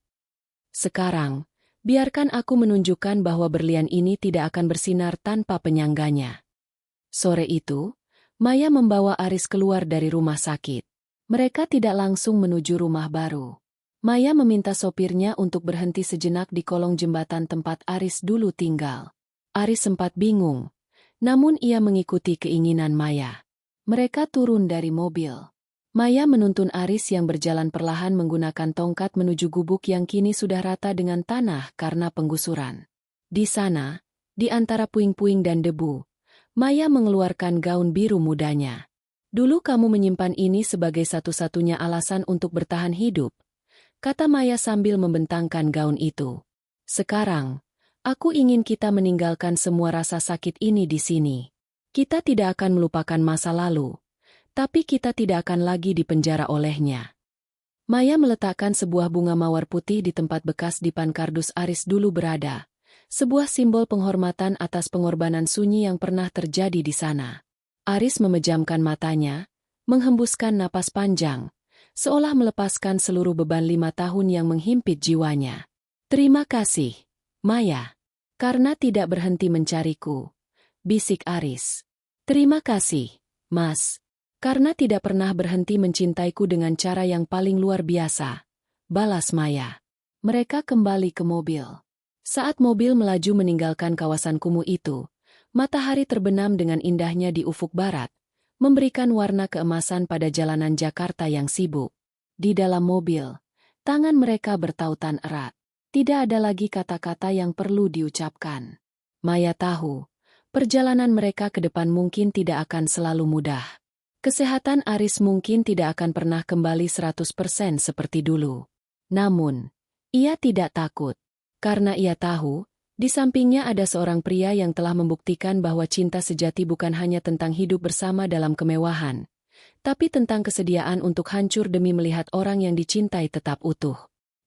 Sekarang, biarkan aku menunjukkan bahwa berlian ini tidak akan bersinar tanpa penyangganya. Sore itu, Maya membawa Aris keluar dari rumah sakit. Mereka tidak langsung menuju rumah baru. Maya meminta sopirnya untuk berhenti sejenak di kolong jembatan tempat Aris dulu tinggal. Aris sempat bingung, namun ia mengikuti keinginan Maya. Mereka turun dari mobil. Maya menuntun Aris yang berjalan perlahan menggunakan tongkat menuju gubuk yang kini sudah rata dengan tanah karena penggusuran. Di sana, di antara puing-puing dan debu, Maya mengeluarkan gaun biru mudanya. Dulu kamu menyimpan ini sebagai satu-satunya alasan untuk bertahan hidup, kata Maya sambil membentangkan gaun itu. Sekarang, aku ingin kita meninggalkan semua rasa sakit ini di sini. Kita tidak akan melupakan masa lalu, tapi kita tidak akan lagi dipenjara olehnya. Maya meletakkan sebuah bunga mawar putih di tempat bekas dipan kardus Aris dulu berada, sebuah simbol penghormatan atas pengorbanan sunyi yang pernah terjadi di sana. Aris memejamkan matanya, menghembuskan napas panjang, seolah melepaskan seluruh beban 5 tahun yang menghimpit jiwanya. Terima kasih, Maya, karena tidak berhenti mencariku, bisik Aris. Terima kasih, Mas, karena tidak pernah berhenti mencintaiku dengan cara yang paling luar biasa, balas Maya. Mereka kembali ke mobil. Saat mobil melaju meninggalkan kawasan kumuh itu, matahari terbenam dengan indahnya di ufuk barat, memberikan warna keemasan pada jalanan Jakarta yang sibuk. Di dalam mobil, tangan mereka bertautan erat. Tidak ada lagi kata-kata yang perlu diucapkan. Maya tahu, perjalanan mereka ke depan mungkin tidak akan selalu mudah. Kesehatan Aris mungkin tidak akan pernah kembali 100% seperti dulu. Namun, ia tidak takut. Karena ia tahu, di sampingnya ada seorang pria yang telah membuktikan bahwa cinta sejati bukan hanya tentang hidup bersama dalam kemewahan, tapi tentang kesediaan untuk hancur demi melihat orang yang dicintai tetap utuh.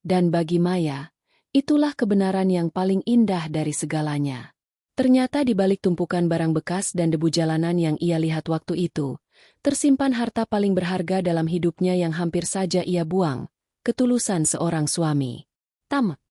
Dan bagi Maya, itulah kebenaran yang paling indah dari segalanya. Ternyata di balik tumpukan barang bekas dan debu jalanan yang ia lihat waktu itu, tersimpan harta paling berharga dalam hidupnya yang hampir saja ia buang, ketulusan seorang suami. Tamat.